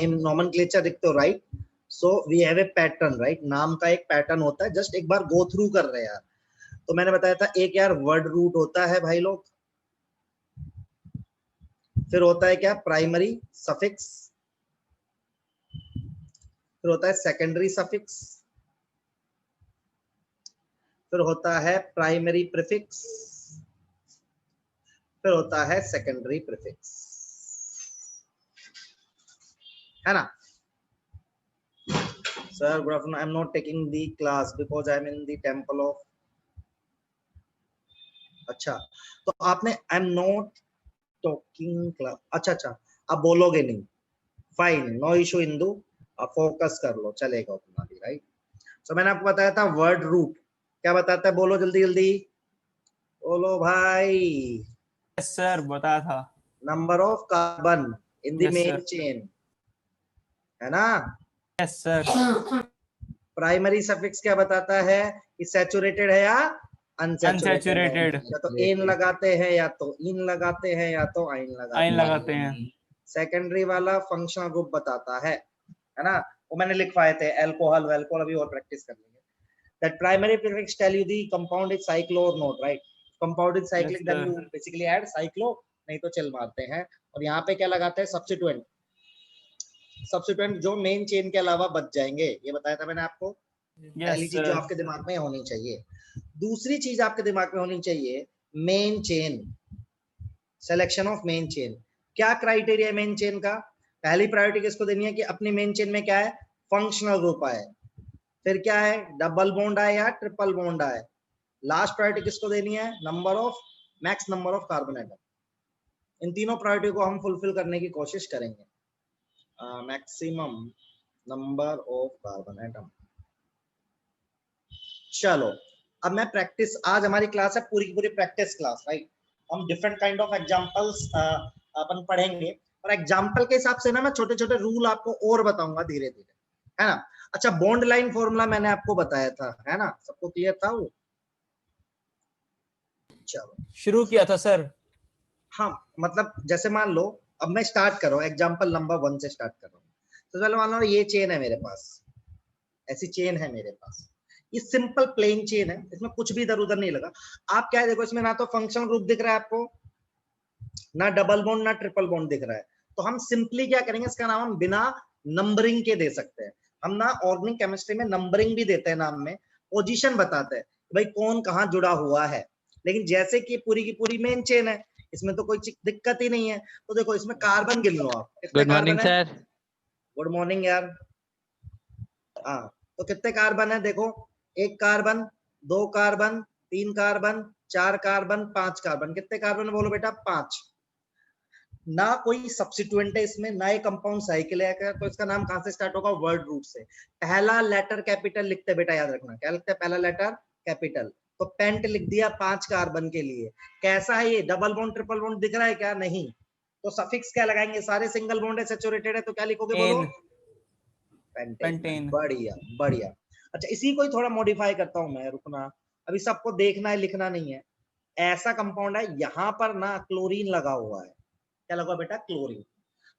Nomenclature लिखते हो, right? So we have a pattern, right? नाम का एक पैटर्न होता है, जस्ट एक बार गो थ्रू कर रहे हैं यार। तो मैंने बताया था एक यार वर्ड रूट होता है भाई लोग, फिर होता है क्या, प्राइमरी सफिक्स, फिर होता है सेकेंडरी सफिक्स, फिर होता है प्राइमरी प्रीफिक्स, फिर होता है सेकेंडरी प्रीफिक्स, है ना? Sir good afternoon, I am not taking the class because I am in the temple of. अच्छा, तो आपने I am not talking class, अच्छा अच्छा, आप बोलोगे नहीं, फाइन, नो इशू इंदू, आप फोकस कर लो, चलेगा उतना भी, राइट? तो मैंने आपको बताया था वर्ड रूट क्या बताता है, बोलो जल्दी जल्दी बोलो भाई। यस सर, बताया था। Number of carbon in the main chain, है ना? Yes sir. प्राइमरी सफिक्स क्या बताता है कि सैचुरेटेड है या अनसैचुरेटेड, या तो एन लगाते हैं या तो इन लगाते हैं या तो आइन लगाते हैं। सेकेंडरी वाला फंक्शनल ग्रुप बताता है ना? वो मैंने लिखवाए थे, अल्कोहल वेल्कोहल, अभी और प्रैक्टिस कर लेंगे। That primary prefix tell you the compound is cyclo और not, right? Compound is cyclic, then you basically add cyclo, नहीं तो चल मारते हैं। और यहाँ पे क्या लगाते हैं, सब्स्टिट्यूएंट, सब्स्टिट्यूएंट जो मेन चेन के अलावा बच जाएंगे, ये बताया था मैंने आपको। पहली चीज जो आपके दिमाग में होनी चाहिए। दूसरी चीज आपके दिमाग में होनी चाहिए, main chain, selection of main chain. क्या क्राइटेरिया है मेन चेन का? पहली प्रायोरिटी किसको देनी है कि अपनी मेन चेन में क्या है, फंक्शनल ग्रुप आए, फिर क्या है, डबल बॉन्ड आए या ट्रिपल बॉन्ड आए। लास्ट प्रायोरिटी किसको देनी है, number of, max number of carbon atom. इन तीनों प्रायोरिटी को हम फुलफिल करने की कोशिश करेंगे। Maximum number of carbon atom. चलो अब मैं प्रैक्टिस, आज हमारी क्लास है पूरी की पूरी प्रैक्टिस क्लास, राइट? हम डिफरेंट काइंड ऑफ एग्जांपल्स अपन पढ़ेंगे, और एग्जांपल के हिसाब से ना मैं छोटे छोटे रूल आपको और बताऊंगा धीरे धीरे, है ना? अच्छा, बॉन्ड लाइन फॉर्मूला मैंने आपको बताया था, है ना? सबको क्लियर था वो? चलो शुरू किया था सर। हाँ, मतलब जैसे मान लो, अब मैं स्टार्ट कर रहा हूँ, एग्जाम्पल नंबर 1 से स्टार्ट कर रहा हूँ। तो चलो मान लो ये चेन है मेरे पास, ऐसी चेन है मेरे पास, ये सिंपल प्लेन चेन है, इसमें कुछ भी इधर उधर नहीं लगा। आप क्या है, देखो इसमें ना तो फंक्शनल ग्रुप दिख रहा है आपको, ना डबल बॉन्ड ना ट्रिपल बॉन्ड दिख रहा है। तो हम सिंपली क्या करेंगे, इसका नाम हम बिना नंबरिंग के दे सकते हैं। हम ना ऑर्गेनिक केमिस्ट्री में नंबरिंग भी देते हैं, नाम में पोजीशन बताते हैं भाई कौन कहाँ जुड़ा हुआ है। लेकिन जैसे कि पूरी की पूरी मेन चेन है, इसमें तो कोई दिक्कत ही नहीं है। तो देखो इसमें कार्बन गिन लो आप, कितने कार्बन है? सर गुड मॉर्निंग यार। हाँ, तो कितने कार्बन है देखो, एक कार्बन, दो कार्बन, तीन कार्बन, चार कार्बन, पांच कार्बन। कितने कार्बन बोलो बेटा? 5। ना कोई सब्स्टिट्यूएंट है इसमें, ना ये कंपाउंड साइकिल है, तो इसका नाम कहां से स्टार्ट होगा? वर्ड रूट से। पहला लेटर कैपिटल लिखते बेटा, याद रखना क्या लिखते हैं, पहला लेटर कैपिटल। तो पेंट लिख दिया 5 कार्बन के लिए। कैसा है ये, डबल बॉन्ड ट्रिपल बॉन्ड दिख रहा है क्या? नहीं। तो सफिक्स क्या लगाएंगे, सारे सिंगल बॉन्ड है, सैचुरेटेड है, तो क्या लिखोगे बोलो? पेंटेन। बढ़िया बढ़िया। अच्छा, इसी को ही थोड़ा मॉडिफाई करता हूं मैं, रुकना, अभी सबको देखना है, लिखना नहीं है। ऐसा कंपाउंड है, यहां पर ना क्लोरीन लगा हुआ है। क्या लगा बेटा? क्लोरीन।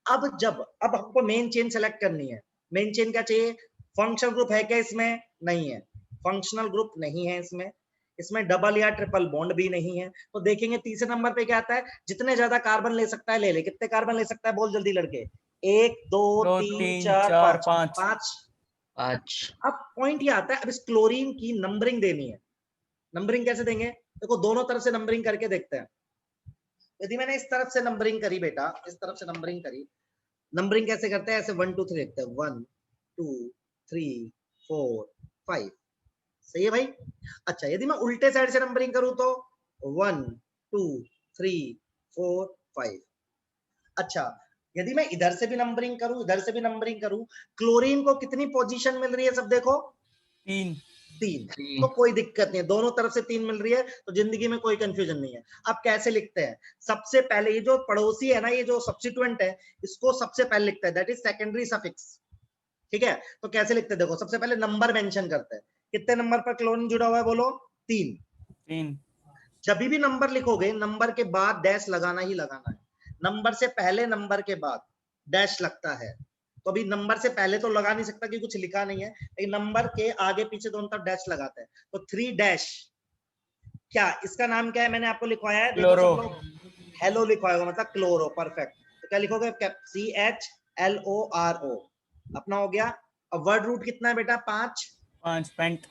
अब हमको मेन चेन सेलेक्ट करनी है। मेन चेन क्या चाहिए? फंक्शनल ग्रुप है क्या इसमें? नहीं है, फंक्शनल ग्रुप नहीं है इसमें। इसमें डबल या ट्रिपल बॉन्ड भी नहीं है। तो देखेंगे तीसरे नंबर पे क्या आता है, जितने ज्यादा कार्बन ले सकता है ले ले। कितने कार्बन ले सकता है बोल जल्दी लड़के? 1 2 3 4 5 5। अब पॉइंट ये आता है, अब इस क्लोरीन की नंबरिंग देनी है। नंबरिंग कैसे देंगे? देखो दोनों तरफ से नंबरिंग करके देखते हैं। यदि मैंने इस तरफ से नंबरिंग करी बेटा, इस तरफ से नंबरिंग करी, नंबरिंग कैसे करते हैं? ऐसे 1 2 3 लिखते हैं, 1 2 3 4 5। सही है भाई? अच्छा, यदि मैं उल्टे साइड से नंबरिंग करूं तो 1 2 3 4 5। अच्छा, यदि मैं इधर से भी नंबरिंग करूं, इधर से भी नंबरिंग करूं, क्लोरीन को कितनी पोजीशन मिल रही है सब देखो? 3। तो कोई दिक्कत नहीं है, दोनों तरफ से 3 मिल रही है, तो जिंदगी में कोई कंफ्यूजन नहीं है। अब कैसे लिखते हैं? सबसे पहले ये जो पड़ोसी है ना, ये जो सब्स्टिट्यूएंट है, इसको सबसे पहले लिखते हैं, दैट इज सेकेंडरी सफिक्स। ठीक है? तो कैसे लिखते हैं देखो, सबसे पहले नंबर मेंशन करते हैं। कितने नंबर पर क्लोरीन जुड़ा हुआ है बोलो? 3। जब भी नंबर लिखोगे, नंबर के बाद डैश लगाना ही लगाना है। नंबर से पहले, नंबर के बाद डैश लगता है। तो अभी नंबर से पहले तो लगा नहीं सकता कि कुछ लिखा नहीं है, लेकिन नंबर के आगे पीछे दोनों तरफ डैश लगाते हैं, तो 3 डैश। क्या इसका नाम क्या है, मैंने आपको लिखवाया है, देखो क्लोरो। सब लोग हेलो लिखवाया होगा, मतलब क्लोरो। परफेक्ट। तो क्या लिखोगे, CHLORO, अपना हो गया। अब वर्ड रूट कितना है बेटा, 5। 5 पेंट।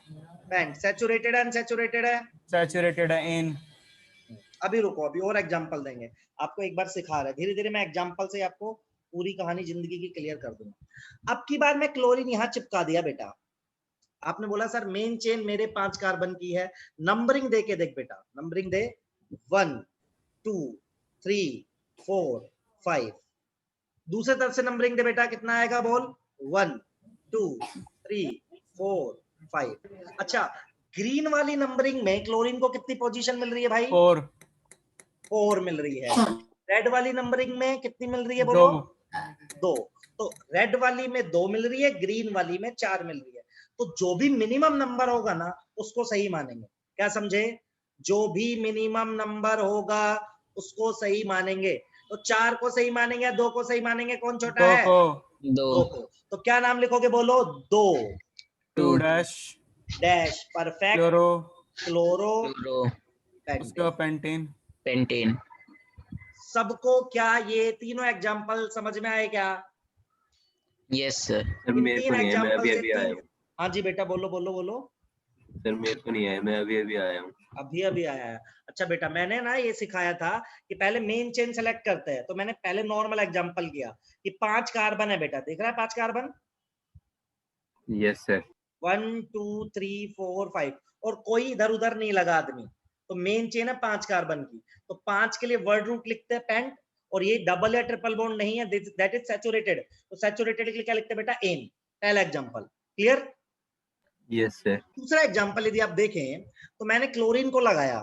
पेंट सैचुरेटेड है अनसैचुरेटेड है? सैचुरेटेड है इन। अभी रुको, अभी और एग्जांपल देंगे आपको, एक बार सिखा रहे, धीरे धीरे मैं एग्जांपल से आपको पूरी कहानी जिंदगी की क्लियर कर दूंगा। अब की बार मैं क्लोरीन यहाँ चिपका दिया बेटा। आपने बोला सर मेन चेन मेरे 5 कार्बन की है, नंबरिंग दे के देख बेटा, नंबरिंग दे 1 2 3 4 5। दूसरे तरफ से नंबरिंग दे बेटा, कितना आएगा बोल, 1 2 3 4 5। अच्छा, ग्रीन वाली नंबरिंग में क्लोरीन को कितनी पोजीशन मिल रही है भाई? 4। 4 मिल रही है। रेड वाली नंबरिंग में कितनी मिल रही है 2। बोलो? 2। तो रेड वाली में 2 मिल रही है, ग्रीन वाली में 4 मिल रही है। तो जो भी मिनिमम नंबर होगा ना उसको सही मानेंगे। क्या समझे? जो भी मिनिमम नंबर होगा उसको सही मानेंगे। तो 4 को सही मानेंगे या 2 को सही मानेंगे, कौन छोटा 2 है? को। 2 को। तो क्या नाम लिखोगे बोलो? 2 2 dash dash. Perfect. Chloro. Chloro chloro उसके बाद पेंटेन। पेंटेन। पेंटेन। सबको क्या ये तीनों एग्जाम्पल समझ में आए क्या? Yes sir. सर इन मेरे को 3 नहीं है, मैं एग्जाम्पल अभी से अभी आया हूँ। हाँ जी बेटा, बोलो बोलो बोलो। सर मेरे को नहीं है, मैं अभी अभी आया हूँ। अभी अभी आया है। अच्छा बेटा, मैंने ना ये सिखाया था कि पहले मेन चेन सेलेक्ट करते हैं, तो मैंने पहले नॉर्मल एग्जांपल किया कि 5 कार्बन है बेटा, देख रहा है 5 कार्बन, यस सर। 1 2 3 4 5, और कोई इधर उधर नहीं लगा आदमी। तो मेन चेन है 5 कार्बन की, तो 5 के लिए वर्ड रूट लिखते हैं पेंट, और ये डबल या ट्रिपल बॉन्ड नहीं है, दैट इज सैचुरेटेड, तो सैचुरेटेड के लिए क्या लिखते हैं बेटा? एन। पहला एग्जांपल क्लियर। Yes sir. दूसरा एग्जांपल यदि आप देखें तो मैंने क्लोरीन को लगाया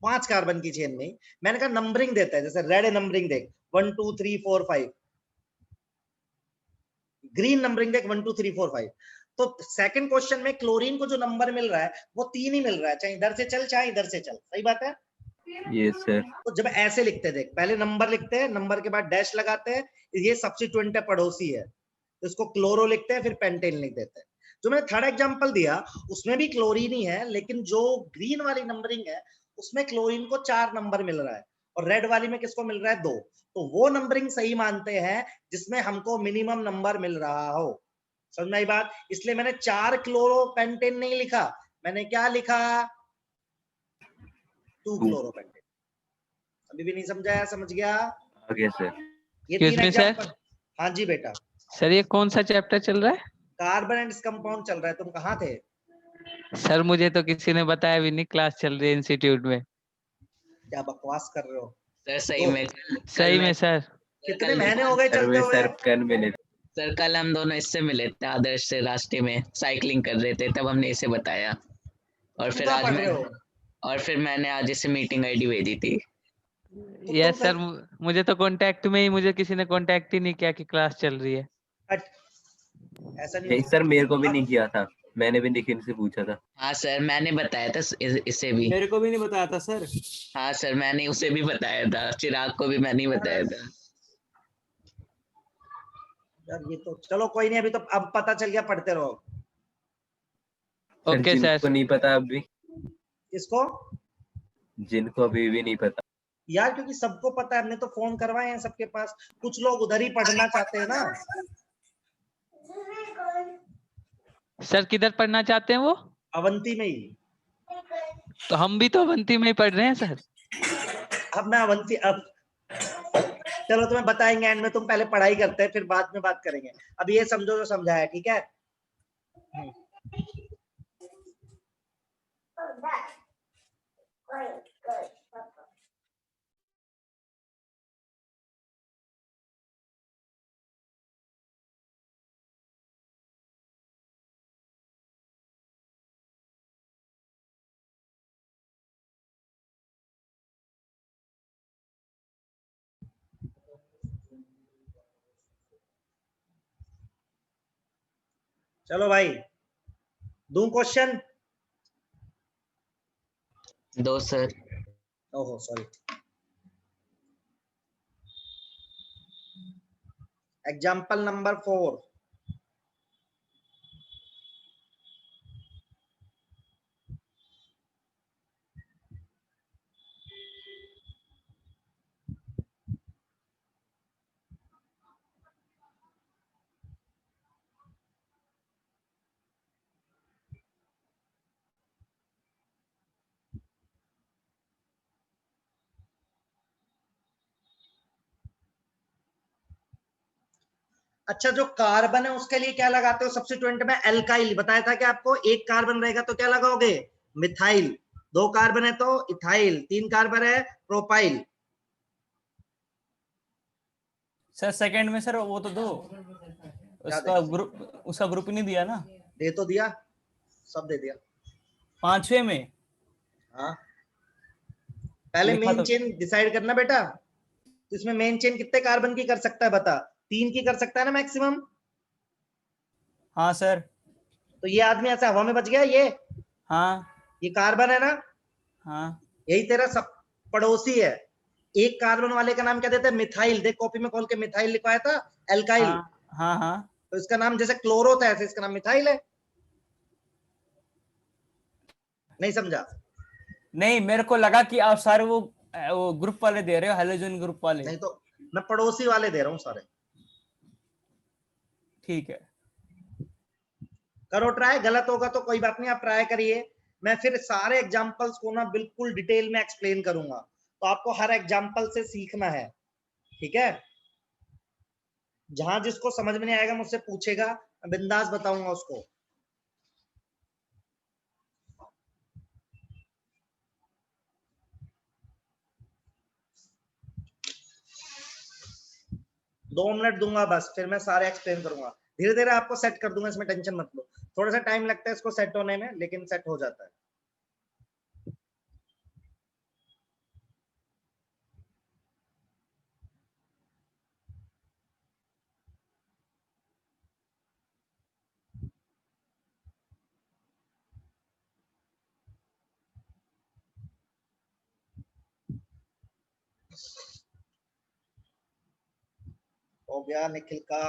5 कार्बन की चेन में, मैंने कहा नंबरिंग देता है, जैसे रेड नंबरिंग देख 1 2 3 4 5, ग्रीन नंबरिंग देख 1 2 3 4 5। तो सेकंड क्वेश्चन में क्लोरीन को जो नंबर मिल रहा है वो 3 ही मिल रहा है, चाहे इधर से चल चाहे इधर से चल, सही बात है? Yes sir. तो जब ऐसे लिखते हैं, देख पहले नंबर लिखते हैं, नंबर के बाद डैश लगाते हैं, ये सब्स्टिट्यूएंट है, पड़ोसी है, तो इसको क्लोरो लिखते हैं, फिर पेंटेन लिख देते हैं। जो मैंने थर्ड एग्जांपल दिया उसमें भी क्लोरीन ही है, लेकिन जो ग्रीन वाली नंबरिंग है उसमें क्लोरीन को 4 नंबर मिल रहा है, और रेड वाली में किसको मिल रहा है? 2। तो वो नंबरिंग सही मानते हैं जिसमें हमको मिनिमम नंबर मिल रहा हो। समझ में आई बात? इसलिए मैंने 4 क्लोरो पेंटेन नहीं लिखा, मैंने क्या लिखा? 2 क्लोरो पेंटेन। अभी भी नहीं समझाया? समझ गया? आ गया सर। ये Excuse 3 me, sir. एग्जांपल। हाँ जी बेटा। सर ये कौन सा चैप्टर चल रहा है? कार्बन एंड कंपाउंड चल रहा है, तुम कहाँ थे? सर मुझे तो किसी ने बताया भी नहीं, क्लास चल रही है इंस्टीट्यूट में। क्या बकवास कर रहे हो? सर सही तो में सही में सर। कितने महीने हो गए सर चलते वे हुए? सर कल मिले थे। सर कल हम दोनों इससे मिले थे, आदर्श से रास्ते में साइकिलिंग कर रहे थे, तब हमने इसे बताया। और तुम फिर कहाँ आज पढ़ मैं रहे हो? और फिर मैंने आज इसे मीटिंग आईडी भेजी थी। तो यस तुम सर, मुझे तो कांटेक्ट में ही मुझे किसी ने कांटेक्ट ही नहीं किया कि क्लास चल रही है। हट, ऐसा नहीं नहीं हो सर, मेरे को भी अब नहीं किया था, मैंने भी निखिल से पूछा था। हाँ सर, मैंने बताया था इसे भी। मेरे को भी नहीं बताया था सर। हाँ सर, मैंने उसे भी बताया था, चिराग को भी मैंने ही बताया था। यार ये तो चलो कोई नहीं, अभी तो अब पता चल गया, पढ़ते रहो। सर ओके जिनको सर। नहीं पता अभी, इसको जिनको अभी भी नहीं पता। यार क्योंकि सबको पता है, हमने तो फोन करवाए हैं सबके पास, कुछ लोग उधर ही पढ़ना चाहते हैं ना। सर किधर पढ़ना चाहते हैं वो? अवंती में ही। तो हम भी तो अवंती में ही पढ़ रहे हैं सर। अब मैं अवंती, अब चलो तुम्हें बताएंगे एंड में, तुम पहले पढ़ाई करते हैं फिर बाद में बात करेंगे। अब ये समझो जो समझाया, ठीक है? चलो भाई, दूं क्वेश्चन? दो सर। ओहो सॉरी। Example number 4। अच्छा, जो कार्बन है उसके लिए क्या लगाते हो सब्स्टिट्यूएंट में? एल्काइल। बताया था कि आपको एक कार्बन रहेगा तो क्या लगाओगे? मिथाइल। 2 कार्बन है तो इथाइल, 3 कार्बन है प्रोपाइल। सर सेकंड में सर वो तो दो, उसका ग्रुप ही नहीं दिया ना। दे तो दिया, सब दे दिया। 5वें में। हाँ, पहले लिखा मेन तो चेन डिसाइड करना बेटा। तो इसमें मेन चेन कितने कार्बन की कर सकता है बता? 3 की कर सकता है ना मैक्सिमम। हाँ सर। तो ये आदमी ऐसा हवा में बच गया, हाँ ये कार्बन है ना, हाँ यही तेरा सब पड़ोसी है। एक कार्बन वाले का नाम क्या देते हैं? मिथाइल। देख कॉपी में खोल के मिथाइल लिखवाया था, एल्काइल। हाँ हाँ हाँ। तो इसका नाम जैसे क्लोरो था ऐसे इसका नाम मिथाइल है। नहीं समझा? नहीं, मेरे को लगा कि आप सारे वो ग्रुप वाले दे रहे हो, हेलोजन ग्रुप वाले। नहीं तो मैं पड़ोसी वाले दे रहा हूँ सारे। ठीक है। करो ट्राई, गलत होगा तो कोई बात नहीं, आप ट्राई करिए। मैं फिर सारे एग्जांपल्स को ना बिल्कुल डिटेल में एक्सप्लेन करूंगा, तो आपको हर एग्जांपल से सीखना है, ठीक है? जहां जिसको समझ में नहीं आएगा मुझसे पूछेगा, मैं बिंदास बताऊंगा उसको। दो मिनट दूंगा बस, फिर मैं सारे एक्सप्लेन करूंगा। धीरे धीरे आपको सेट कर दूंगा, इसमें टेंशन मत लो। थोड़ा सा टाइम लगता है इसको सेट होने में, लेकिन सेट हो जाता है। हो गया निखिल का।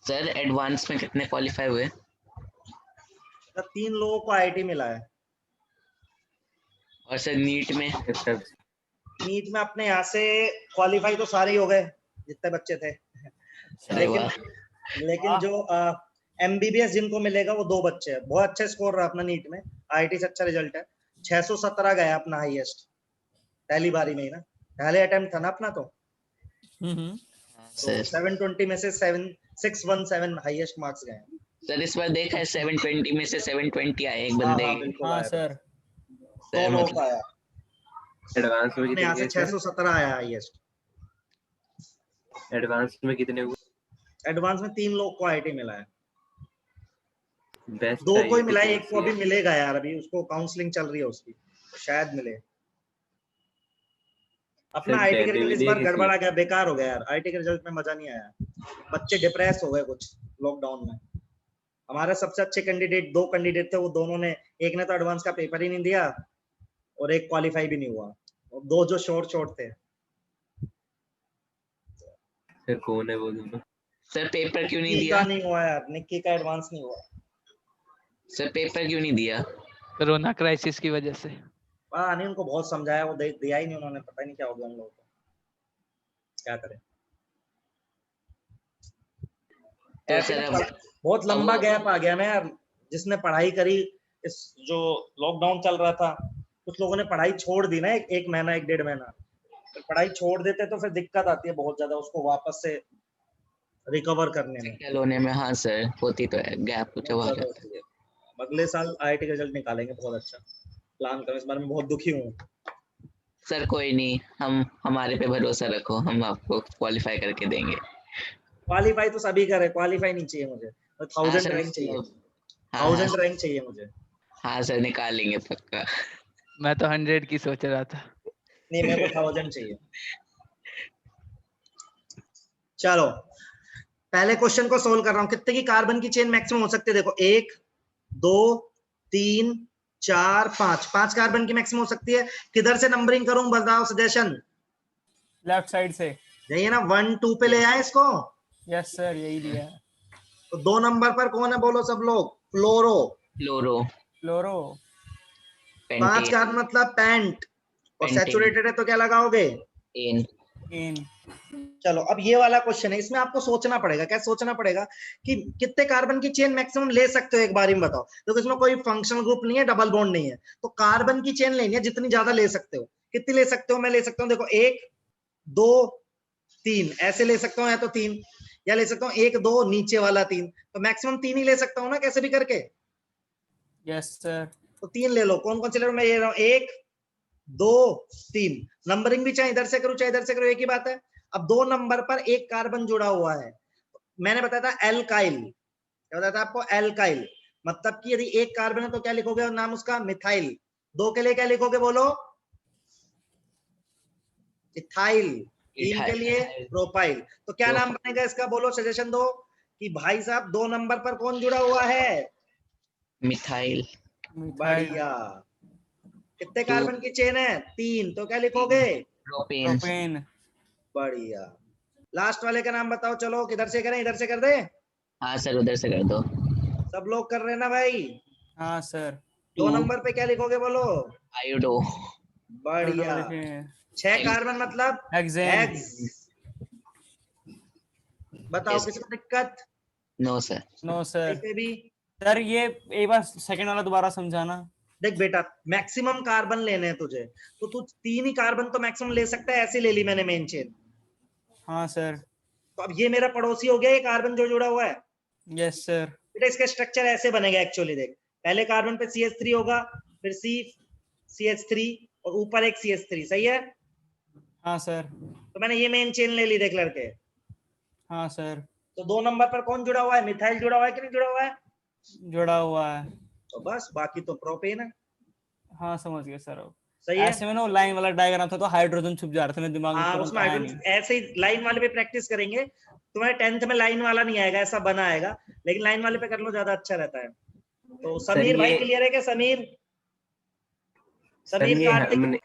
सर एडवांस में कितने क्वालिफाई हुए? 3 लोगों को आईआईटी मिला है। और सर नीट में? सब नीट में अपने यहाँ से क्वालिफाई तो सारे ही हो गए जितने बच्चे थे। अरे लेकिन वाह। लेकिन जो एमबीबीएस जिनको मिलेगा वो 2 बच्चे हैं। बहुत अच्छे स्कोर रहा अपना नीट में, आईआईटी से अच्छा रिजल्ट है। 617 गया अपना हाईएस्ट, पहली बारी में ही ना, पहले अटेम्प्ट था ना अपना। तो सर 720 में से 617 हाईएस्ट मार्क्स गए हैं। सर इस बार देखा है 720 में से 720 आए एक हाँ बंदे हाँ के। बिल्कुल हाँ आया। सर। तो सर लोगों मतलब का आया, एडवांस में अपने यहाँ से कितने? 617 आया हाईएस्ट। एडवांस में कितने हुए? एडवांस में 3 लोग को आईआईटी मिला है। बेस्ट 2 को ही आईआईटी मिला है, कौन एक को सी अभी है? मिलेगा यार, अभी उसको काउंसलिंग चल रही है उसकी, शायद मिले। अपना सर आईआईटी का दिल्ली रिजल्ट में इस नहीं है बार किसी? गड़बड़ा गया, बेकार हो गया यार। आईआईटी के रिजल्ट में मजा नहीं आया, बच्चे डिप्रेस हो गए कुछ लॉकडाउन में। हमारे सबसे अच्छे कैंडिडेट 2 कैंडिडेट थे, वो दोनों ने, एक ने तो एडवांस का पेपर ही नहीं दिया और एक क्वालिफाई भी नहीं हुआ, और 2 जो शॉर्ट थे। सर कौन है वो दोनों? सर पेपर क्यों नहीं निक्की का दिया? नहीं हुआ यार, निक्की का एडवांस नहीं हुआ। सर पेपर क्यों नहीं दिया? कोरोना क्राइसिस की वजह से। नहीं, उनको बहुत समझाया, वो दिया ही नहीं उन्होंने। पता ही नहीं क्या हो गया उन लोगों को, क्या करें। तो ऐसे सर में अब बहुत अब लंबा वो गैप आ गया ना यार। जिसने पढ़ाई करी, इस जो लॉकडाउन चल रहा था, कुछ लोगों ने पढ़ाई छोड़ दी ना, एक महीना 1-1.5 महीना। तो पढ़ाई छोड़ देते तो फिर दिक्कत आती है बहुत ज्यादा उसको वापस से रिकवर करने में, सेटल होने में। हाँ सर होती तो है, गैप कुछ बहुत आ ज्यादा जाता है। होती है। अगले साल आईआईटी का रिजल्ट निकालेंगे बहुत अच्छा, प्लान करो। इस बार मैं बहुत दुखी हूँ। सर कोई नहीं, हम हमारे पे भरोसा रखो, हम आपको क्वालिफाई करके देंगे। क्वालीफाई तो सभी करे, क्वालीफाई नहीं चाहिए मुझे, हाँ 1000 सर रैंक चाहिए, मतलब हाँ हाँ 1000 रैंक चाहिए मुझे। हाँ सर निकालेंगे पक्का। मैं तो 100 की सोच रहा था। नहीं, मेरे को 1000 चाहिए। चलो पहले क्वेश्चन को सोल्व कर रहा हूं, कितने की कार्बन की चेन मैक्सिमम हो सकती है? देखो 1 2 3 4 5, 5 कार्बन की मैक्सिमम हो सकती है। किधर से नंबरिंग करूं बताओ, सजेशन। लेफ्ट साइड से। यही है ना, 1 2 पे ले आए इसको। यस सर, यही लिया है। तो 2 नंबर पर कौन है बोलो सब लोग? फ्लोरो। फ्लोरो। फ्लोरो। 5 पेंटेन। कार्बन मतलब पैंट, और पेंटेन। सैचुरेटेड है तो क्या लगाओगे? एन। इन। चलो अब ये वाला क्वेश्चन है, इसमें आपको सोचना पड़ेगा। क्या सोचना पड़ेगा? कि कितने कार्बन की चेन मैक्सिमम ले सकते हो एक बारी में बताओ। देखो इसमें कोई फंक्शनल ग्रुप नहीं है, डबल बॉन्ड नहीं है, तो कार्बन की चेन लेनी है जितनी ज्यादा ले सकते हो। कितनी ले सकते हो? मैं ले सकता हूँ देखो 1 2 3 ऐसे ले सकता हूँ, या तो 3, या ले सकता हूँ 1 2 नीचे वाला 3, तो मैक्सिमम 3 ही ले सकता हूँ ना, कैसे भी करके। Yes sir. तो 3 ले लो। कौन कौन से ले लो? मैं ले रहा हूँ 1 2 3। नंबरिंग भी चाहे इधर से करूं चाहे इधर से करूं, एक ही बात है। अब 2 नंबर पर एक कार्बन जुड़ा हुआ है, मैंने बताया था एल्काइल। क्या बताया था आपको? एल्काइल। मतलब कि यदि एक कार्बन है तो क्या लिखोगे और नाम उसका? मिथाइल। 2 के लिए क्या लिखोगे बोलो? इथाइल। 3 के लिए प्रोपाइल। तो क्या नाम बनेगा इसका बोलो, सजेशन दो। कि भाई साहब 2 नंबर पर कौन जुड़ा हुआ है? मिथाइल। मिथाइल। बढ़िया। कितने 2 कार्बन की चेन है? 3, तो क्या लिखोगे? प्रोपेन। प्रोपेन। बढ़िया। लास्ट वाले का नाम बताओ, चलो किधर से करें, इधर से कर दे? हाँ सर, उधर से कर दो। सब लोग कर रहे हैं ना भाई? हाँ सर। 2 2 नंबर पे क्या लिखोगे बोलो? आयोडो। बढ़िया। 6 कार्बन मतलब हेक्सेन। हेक्स। बताओ किसी को दिक्कत? No sir. नो कहीं सर। पे भी? सर ये एक बार सेकंड वाला दोबारा समझाना। देख बेटा, मैक्सिमम कार्बन लेने हैं तुझे, तो तू 3 ही कार्बन तो मैक्सिमम ले सकता है, ऐसे ले ली मैंने मेन चेन। हाँ सर। तो अब ये मेरा पड़ोसी हो गया, ये कार्बन जो जुड़ा हुआ है। Yes sir. बेटा इसका स्ट्रक्चर ऐसे बनेगा एक्चुअली, देख। पहले कार्बन पे CH3 होगा, फिर CH3, और ऊपर एक CH3, सही है? हाँ सर। तो मैंने ये मेन चेन ले ली, देख लड़के। हाँ सर। तो 2 नंबर पर कौन जुड़ा हुआ है? मिथाइल जुड़ा हुआ है कि नहीं जुड़ा हुआ है? जुड़ा हुआ है। तो बस, बाकी तो प्रोपेन है। हाँ समझ गया सर। अब सही है। ऐसे में ना लाइन वाला डायग्राम था तो हाइड्रोजन छुप जा रहा था, मेरे दिमाग में हाँ, तुरंत उसमें आया हाइड्रोजन नहीं। ऐसे ही लाइन वाले पे प्रैक्टिस करेंगे। तुम्हारे 10th में लाइन वाला नहीं आएगा, ऐसा बना आएगा, लेकिन लाइन वाले पे कर लो, ज्यादा अच्छा रहता है। तो सर समीर भाई ये क्लियर है क्या? समीर, सर समीर ये कार्तिक हमने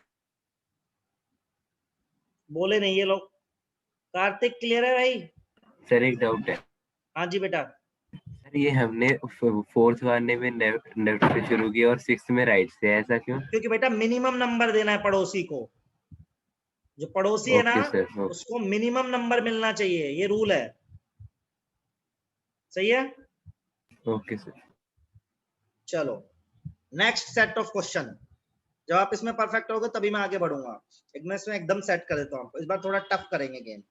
बोले नहीं ये लोग। कार्तिक क्लियर है भाई? सर एक डाउट है। हाँ जी बेटा। सर ये हमने फोर्थ वाले में लेफ्ट से शुरू किया और सिक्स्थ में राइट से, ऐसा क्यों? क्योंकि बेटा मिनिमम नंबर देना है पड़ोसी को। जो पड़ोसी है ना, ओके सर। उसको मिनिमम नंबर मिलना चाहिए, ये रूल है। सही है। Okay sir. चलो नेक्स्ट सेट ऑफ क्वेश्चन। जब आप इसमें परफेक्ट होगे तभी मैं आगे बढ़ूंगा। एक मैं इसमें एकदम सेट कर देता हूँ आपको, इस बार थोड़ा टफ करेंगे गेम।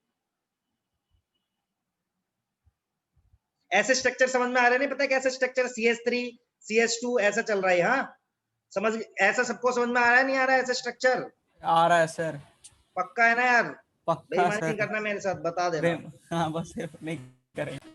ऐसे स्ट्रक्चर समझ में आ रहे नहीं? पता है कैसे स्ट्रक्चर? CH3 CH2 ऐसा चल रहा है। हाँ समझ, ऐसा सबको समझ में आ रहा है नहीं आ रहा है ऐसे स्ट्रक्चर? आ रहा है सर। पक्का है ना यार? पक्का बेईमानी नहीं सर। करना मेरे साथ, बता देना। प्रेम। हाँ बस नहीं करेंगे।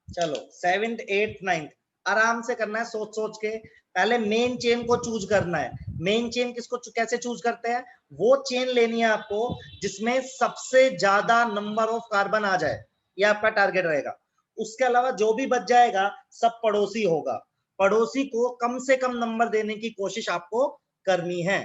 चलो 7th 8th 9th आराम से करना है, सोच सोच के। पहले मेन चेन को चूज करना है। मेन चेन किसको कैसे चूज करते हैं? वो चेन लेनी है आपको जिसमें सबसे ज्यादा नंबर ऑफ कार्बन आ जाए, ये आपका टारगेट रहेगा। उसके अलावा जो भी बच जाएगा सब पड़ोसी होगा। पड़ोसी को कम से कम नंबर देने की कोशिश आपको करनी है।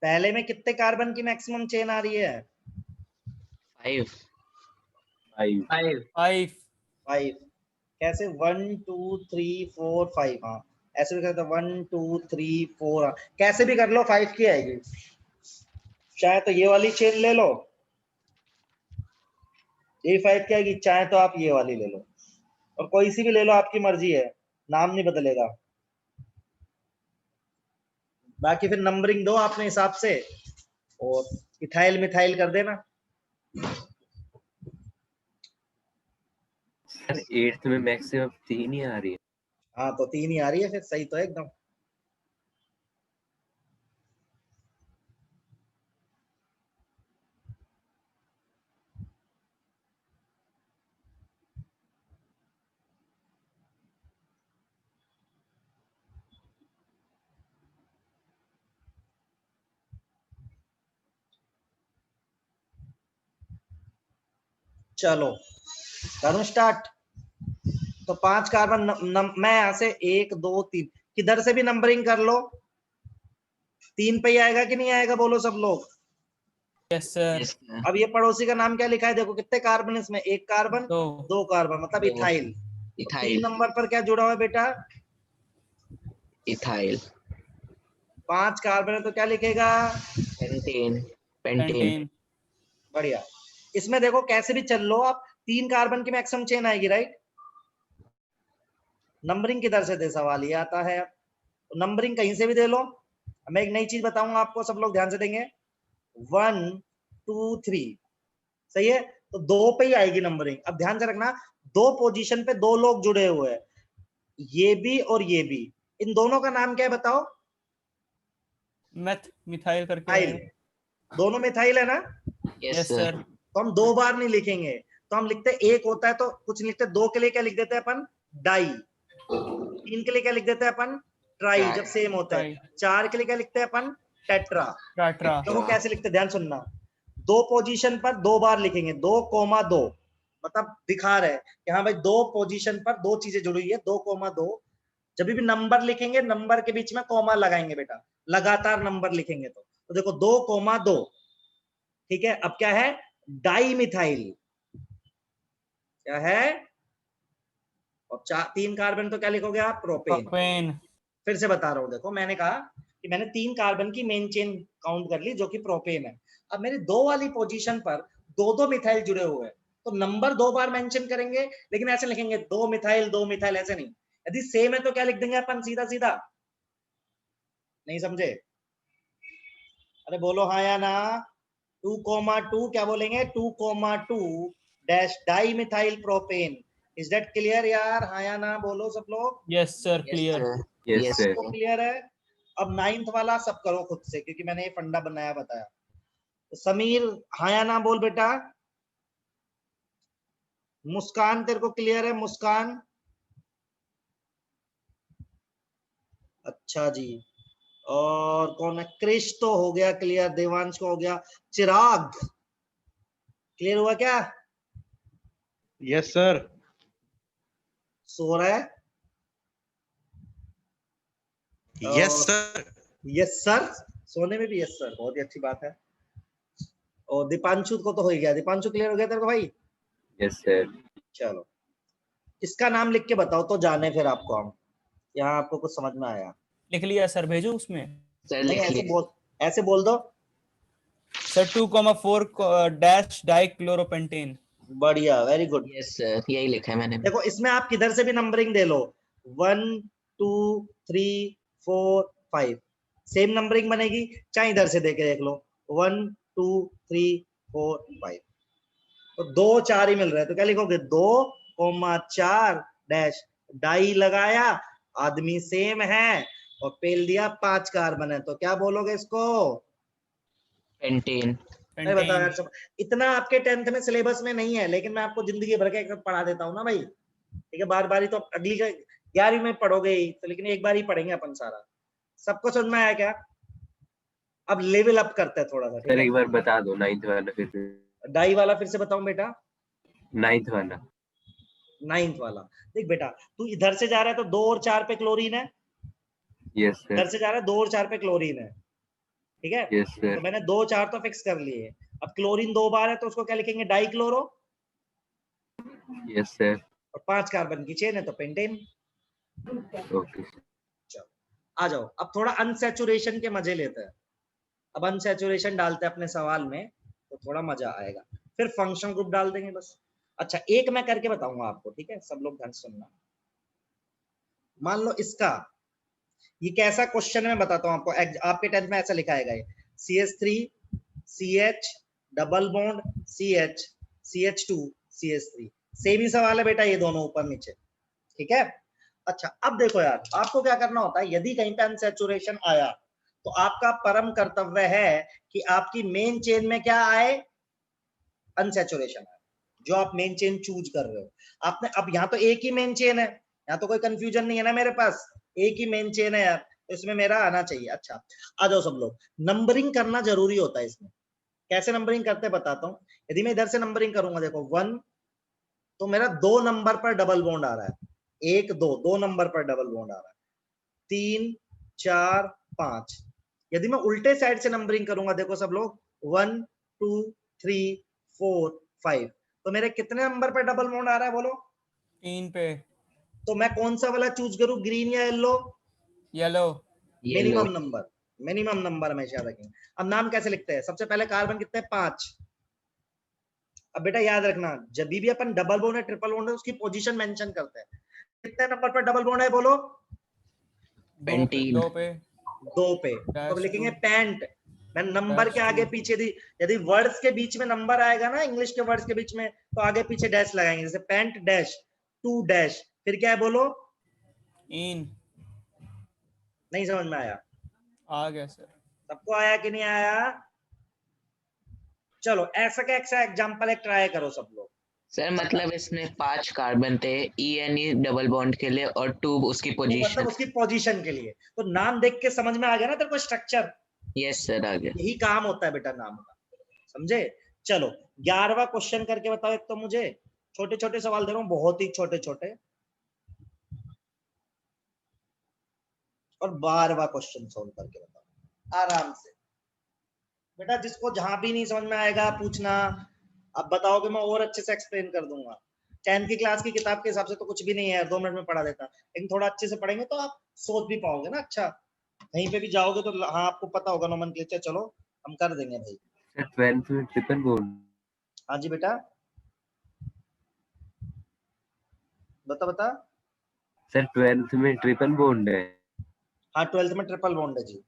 पहले में कितने कार्बन की मैक्सिमम चेन आ रही है? 5 5 5 5 5। कैसे? 1 2 3 4 5। हाँ ऐसे भी करते 1 2 3 4। कैसे भी कर लो 5 की आएगी। चाहे तो ये वाली चेन ले लो, ये 5 की आएगी, चाहे तो आप ये वाली ले लो, और कोई सी भी ले लो, आपकी मर्जी है, नाम नहीं बदलेगा। बाकी फिर नंबरिंग दो अपने हिसाब से और इथाइल मिथाइल कर देना। सर 8th में मैक्सिमम 3 ही आ रही है। हाँ तो 3 ही आ रही है, फिर सही तो है एकदम। चलो करूं स्टार्ट। तो 5 कार्बन मैं यहां से 1 2 3 किधर से भी नंबरिंग कर लो, 3 पे ही आएगा कि नहीं आएगा, बोलो सब लोग। Yes sir. Yes sir. अब ये पड़ोसी का नाम क्या लिखा है, देखो कितने कार्बन इसमें, 1 कार्बन 2 2 कार्बन, मतलब दो। इथाइल। 3 इथाइल नंबर पर क्या जुड़ा हुआ है बेटा? इथाइल 5 कार्बन है तो क्या लिखेगा? Pentane pentane pentane. बढ़िया। इसमें देखो कैसे भी चल लो आप, 3 कार्बन की मैक्सिमम चेन आएगी, राइट। नंबरिंग किधर से दे, सवाल ये आता है। नंबरिंग कहीं से भी दे लो। मैं एक नई चीज बताऊंगा आपको, सब लोग ध्यान से देंगे। 1 2 3 सही है, तो 2 पे ही आएगी नंबरिंग। अब ध्यान से रखना, 2 पोजीशन पे 2 लोग जुड़े हुए हैं, ये भी और ये भी। इन दोनों का नाम क्या है बताओ? मेथ मिथाइल करके मिथाइल, है। दोनों मिथाइल है ना। Yes yes sir. सर। तो हम 2 बार नहीं लिखेंगे, तो हम लिखते एक होता है तो कुछ नहीं लिखते। 2 के लिए क्या लिख देते हैं अपन? डाई। 3 के लिए क्या लिख देते हैं अपन? Try, try. जब सेम होता है। ट्राई। 4 के लिए क्या लिखते हैं अपन? टेट्रा। टाट्रा। देखो कैसे लिखते हैं, ध्यान सुनना। 2 पोजीशन पर 2 बार लिखेंगे, 2,2, मतलब दिखा रहे हैं कि हाँ भाई 2 पोजीशन पर 2 चीजें जुड़ी हुई है, 2,2। जब भी नंबर लिखेंगे, नंबर के बीच में कॉमा लगाएंगे बेटा, लगातार नंबर लिखेंगे तो देखो 2,2। ठीक है, अब क्या है? Di methyl. क्या है? और 3 कार्बन तो क्या लिखोगे आप? प्रोपेन। प्रोपेन। फिर से बता रहा हूं, देखो मैंने कहा कि मैंने 3 कार्बन की मेन चेन काउंट कर ली जो कि प्रोपेन है। अब मेरी 2 वाली पोजीशन पर 2 मिथाइल जुड़े हुए हैं, तो नंबर 2 बार मेंशन करेंगे, लेकिन ऐसे लिखेंगे 2 मिथाइल ऐसे नहीं। यदि सेम है तो क्या लिख देंगे अपन? सीधा सीधा। नहीं समझे? अरे बोलो हाँ या ना। 2,2 क्या बोलेंगे? 2,2 dash di methyl propane. Is that clear यार? हाँ या ना बोलो सब लोग। Yes sir. Yes clear. Sir. Yes yes sir. तो क्लियर है। अब 9th वाला सब करो खुद से, क्योंकि मैंने ये फंडा बनाया बताया। तो समीर हाँ या ना बोल बेटा। मुस्कान तेरे को क्लियर है? मुस्कान अच्छा जी। और कौन है? क्रिश तो हो गया क्लियर, देवांश को हो गया। चिराग क्लियर हुआ क्या? Yes sir. सो रहा है? Yes sir. यस सर, सोने में भी यस सर, बहुत ही अच्छी बात है। और दीपांशु को तो हो ही गया। दीपांशु क्लियर हो गया तेरे को भाई? Yes sir. चलो इसका नाम लिख के बताओ तो जाने फिर आपको हम, यहाँ आपको कुछ समझ में आया? लिख लिया सर, भेजो उसमें। सर नहीं लिख लिए। ऐसे बोल दो। Sir 2,4 dash dichloropentane. बढ़िया, वेरी गुड। यस सर, यही लिखा है मैंने। देखो इसमें आप किधर से भी नंबरिंग दे लो, 1 2 3 4 5 सेम नंबरिंग बनेगी, चाहे इधर से देके देख लो 1 2 3 4 5। तो 2 4 ही मिल रहा है, तो क्या लिखोगे? 2,4 डैश डाई लगाया, आदमी सेम है, और पेल दिया 5 कार्बन है, तो क्या बोलोगे इसको? पेंटेन। अरे बताओ यार पेंटेन। सब, इतना आपके 10th में सिलेबस में नहीं है, लेकिन मैं आपको जिंदगी भर के पढ़ा देता हूँ ना भाई। ठीक है, बार बार ही तो अगली 11वीं में पढ़ोगे ही तो, लेकिन एक बार ही पढ़ेंगे अपन सारा। सबको समझ में आया क्या? अब लेवल अप करते हैं थोड़ा सा, ठीक सर है। एक बार बता दो 9th वाला फिर से। डाई वाला फिर से बताऊं बेटा? 9th वाला। 9th वाला देख बेटा, तू इधर से जा रहा है तो 2 और 4 पे क्लोरीन है, यस इधर सर। से जा रहा है 2 और 4 पे क्लोरीन है। ठीक है। यस तो सर। मैंने 2 4 तो फिक्स कर लिए। अब क्लोरीन 2 बार है तो उसको क्या लिखेंगे, डाइक्लोरो। Yes sir. और 5 कार्बन की चेन है तो पेंटेन। ओके। चलो आ जाओ, अब थोड़ा अनसैचुरेशन के मजे लेते हैं। अब अनसैचुरेशन डालते हैं अपने सवाल में तो थोड़ा मजा आएगा, फिर फंक्शन ग्रुप डाल देंगे बस। अच्छा एक मैं करके बताऊंगा आपको, ठीक है, सब लोग ध्यान से सुनना। मान लो इसका ये कैसा क्वेश्चन है मैं बताता हूँ आपको। आपके 10th में ऐसा लिखा है ये CH3 CH double bond CH CH2 CH3, same ही सवाल है बेटा ये दोनों ऊपर नीचे, ठीक है। अच्छा अब देखो यार, आपको क्या करना होता है, यदि कहीं पे अनसैचुरेशन आया तो आपका परम कर्तव्य है कि आपकी मेन चेन में क्या आए, अनसैचुरेशन आए, जो आप मेन चेन चूज कर रहे हो। आपने अब यहाँ तो एक ही मेन चेन है, यहाँ तो कोई कंफ्यूजन नहीं है ना मेरे पास, एक ही मेन चेन है यार, तो इसमें मेरा आना चाहिए। अच्छा आ जाओ सब लोग, नंबरिंग करना जरूरी होता है इसमें। कैसे नंबरिंग करते बताता हूँ। यदि मैं इधर से नंबरिंग करूंगा, देखो 1 तो मेरा 2 नंबर पर डबल बॉन्ड आ रहा है, 1 2 2 नंबर पर डबल बॉन्ड आ रहा है, 3 4 5। यदि मैं उल्टे साइड से नंबरिंग करूंगा, देखो सब लोग 1 2 3 4 5, तो मेरे कितने नंबर पर डबल बॉन्ड आ रहा है बोलो। 3 पे। तो मैं कौन सा वाला चूज करूं, ग्रीन या yellow. Yellow. Yellow. Minimum number हमेशा रखेंगे। अब नाम कैसे लिखते हैं, सबसे पहले कार्बन कितने 5। अब बेटा याद रखना, जब भी अपन डबल बॉन्ड है ट्रिपल बॉन्ड है उसकी पोजीशन मेंशन करते हैं। कितने नंबर पर डबल बॉन्ड है बोलो। 20। 2 पे। 2 पे। तो अब डैश लिखेंगे 2। पैंट, मैं नंबर के डैश 2। आगे पीछे दी, यदि वर्ड्स के बीच में नंबर आएगा ना, इंग्लिश के वर्ड्स के बीच में, तो आगे पीछे डैश लगाएंगे, जैसे पैंट डैश 2 डैश, फिर क्या है बोलो। इन। नहीं समझ में आया, आ गया सर। सबको आया कि नहीं आया। चलो ऐसा का ऐसा एग्जांपल एक ट्राई करो सब लोग। सर मतलब इसमें 5 कार्बन थे E डबल बॉन्ड के लिए और 2 उसकी नहीं, मतलब पोजीशन। उसकी पोजीशन के लिए, तो नाम देख के समझ में आ गया ना तेरे को स्ट्रक्चर। यस सर आ गया। यही काम होता है बेटा नाम का, समझे। चलो 11वां क्वेश्चन करके बताओ एक तो मुझे, छोटे छोटे सवाल दे रहा हूँ, बहुत ही छोटे छोटे। और 12वां क्वेश्चन सोल्व करके बताओ आराम से। बेटा जिसको जहां भी नहीं समझ में आएगा पूछना, अब बताओगे मैं और अच्छे से एक्सप्लेन कर दूंगा। 10th की क्लास की किताब के हिसाब से तो कुछ भी नहीं है, 2 मिनट में पढ़ा देता, लेकिन थोड़ा अच्छे से पढ़ेंगे तो आप सोच भी पाओगे ना। अच्छा कहीं पे भी जाओगे तो हाँ आपको पता होगा नोमेनक्लेचर, चलो हम कर देंगे भाई। सर 12th में ट्रिपल बॉन्ड। हाँ जी बेटा बता बता। सर 12th में ट्रिपल बॉन्ड है। हाँ 12th में ट्रिपल बॉन्ड है जी।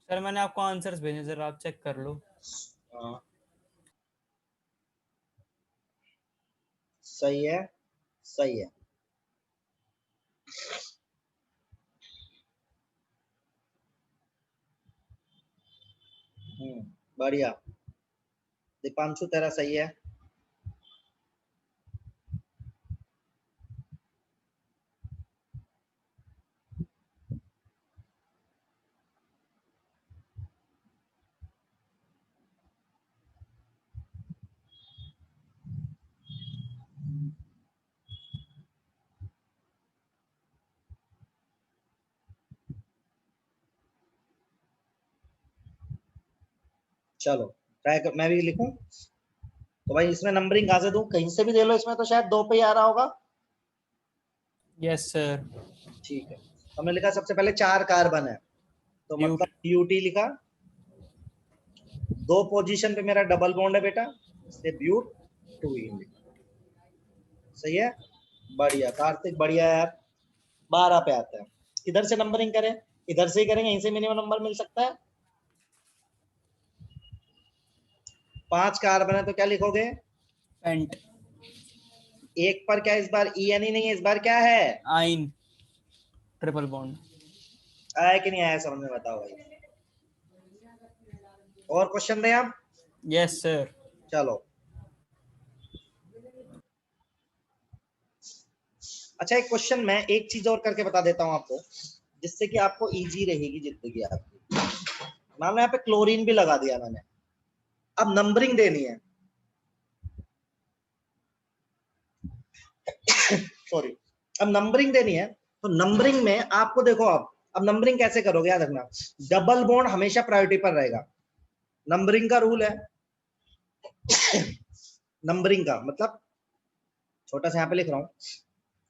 सर मैंने आपको आंसर्स भेजे, जरा आप चेक कर लो। हाँ, सही है सही है। बढ़िया, दीपांशु तेरा सही है। चलो ट्राई कर, मैं भी लिखूं। तो भाई इसमें नंबरिंग कहाँ से दूं, कहीं से भी दे लो, इसमें तो शायद 2 पे ही आ रहा होगा। Yes sir. ठीक है, हमने लिखा सबसे पहले 4 कार्बन है, तो But- मतलब ब्यूटी लिखा, 2 पोजीशन पे मेरा डबल बॉन्ड है बेटा, इसलिए ब्यूट 2ene लिखा। सही है, बढ़िया कार्तिक, बढ़िया यार। 12 पे आता है। किधर से नंबरिंग करें? इधर से ही करेंगे, यहीं से मिनिमम नंबर मिल सकता है। 5 कार्बन है तो क्या लिखोगे? पेंट। एक पर क्या इस बार ई नहीं है, इस बार क्या है? आइन। Triple bond. आया कि नहीं आया समझ में, बताओ भाई। और क्वेश्चन दें आप? Yes sir. चलो, अच्छा एक क्वेश्चन मैं एक चीज और करके बता देता हूं आपको, जिससे कि आपको इजी रहेगी जिंदगी आपकी। मान लो यहाँ पे क्लोरीन भी लगा दिया मैंने, अब नंबरिंग देनी है। सॉरी, अब नंबरिंग देनी है, तो नंबरिंग में आपको देखो, अब नंबरिंग कैसे करोगे याद रखना, डबल बॉन्ड हमेशा प्रायोरिटी पर रहेगा। नंबरिंग का रूल है, नंबरिंग का मतलब छोटा सा यहाँ पे लिख रहा हूं,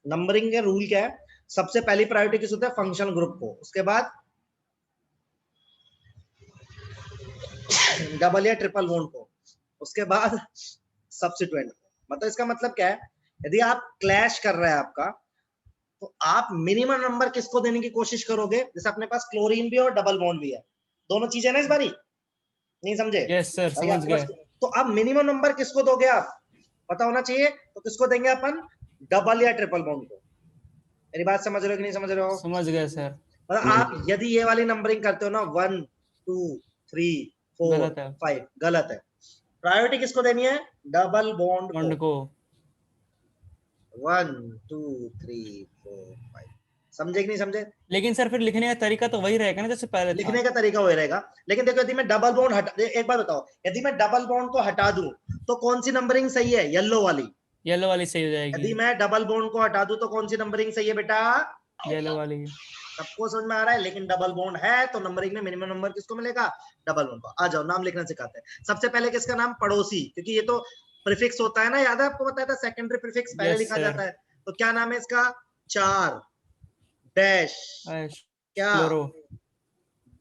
नंबरिंग का रूल क्या है? सबसे पहली प्रायोरिटी किस होता है? फंक्शनल ग्रुप को, उसके बाद डबल या ट्रिपल बॉन्ड को, उसके बाद सब्स्टिट्यूएंट को। मतलब इसका मतलब क्या है, यदि आप क्लैश कर रहा है आपका, तो आप मिनिमम नंबर किसको देने की कोशिश करोगे? जैसे अपने पास क्लोरीन भी और डबल बॉन्ड भी है, दोनों चीजें ना इस बारी, नहीं समझे? यस सर, भाई समझ आपके गए। पास, तो अब मिनिमम नंबर किसको दोगे आप? पता होना चाहिए, तो किसको देंगे अपन? डबल या ट्रिपल बॉन्ड को। मेरी बात समझ रहे हो कि नहीं समझ रहे हो? समझ गए सर। मतलब आप यदि ये वाली नंबरिंग करते हो ना 1 2 3 4 गलत है। 5, गलत है। प्रायोरिटी किसको देनी है? डबल बॉन्ड बॉन्ड को। को। 1 2 3 4 5, समझे कि नहीं समझे? लेकिन सर फिर लिखने का तरीका तो वही रहेगा ना जैसे पहले था। लिखने का तरीका वही रहेगा, लेकिन देखो यदि मैं डबल बॉन्ड हटा, एक बात बताओ, यदि मैं डबल बॉन्ड को हटा दूं तो कौन सी नंबरिंग सही है? येलो वाली। येलो वाली सही हो जाएगी। यदि मैं डबल बॉन्ड को हटा दूं तो कौन सी नंबरिंग सही है बेटा? येलो वाली। सबको समझ में आ रहा है? लेकिन डबल बॉन्ड है तो नंबरिंग में मिनिमम नंबर किसको मिलेगा? डबल बॉन्ड को। आ जाओ, नाम लिखना सिखाते हैं। सबसे पहले किसका नाम? पड़ोसी, क्योंकि ये तो प्रीफिक्स होता है ना, याद है आपको? बताया था सेकेंडरी प्रीफिक्स पहले यस लिखा सर। जाता है। तो क्या नाम है इसका? 4 डैश क्या? क्लोरो।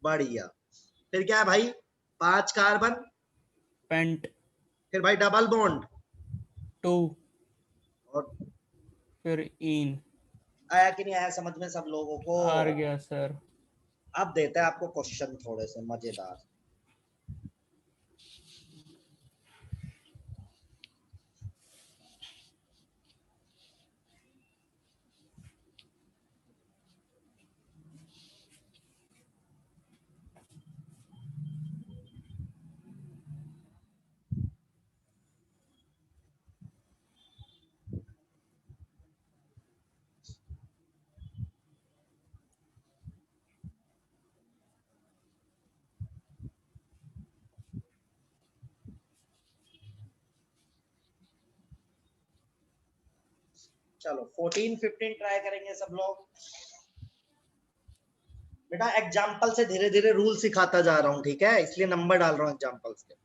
बढ़िया। फिर क्या है भाई? 5 कार्बन, पेंट। फिर भाई डबल बॉन्ड, 2। और फिर इन। आया कि नहीं आया समझ में सब लोगों को? आ गया सर। अब देते हैं आपको क्वेश्चन थोड़े से मजेदार। चलो 14 15 ट्राई करेंगे सब लोग। बेटा एग्जाम्पल से धीरे धीरे रूल सिखाता जा रहा हूँ, ठीक है? इसलिए नंबर डाल रहा हूँ एग्जाम्पल्स के।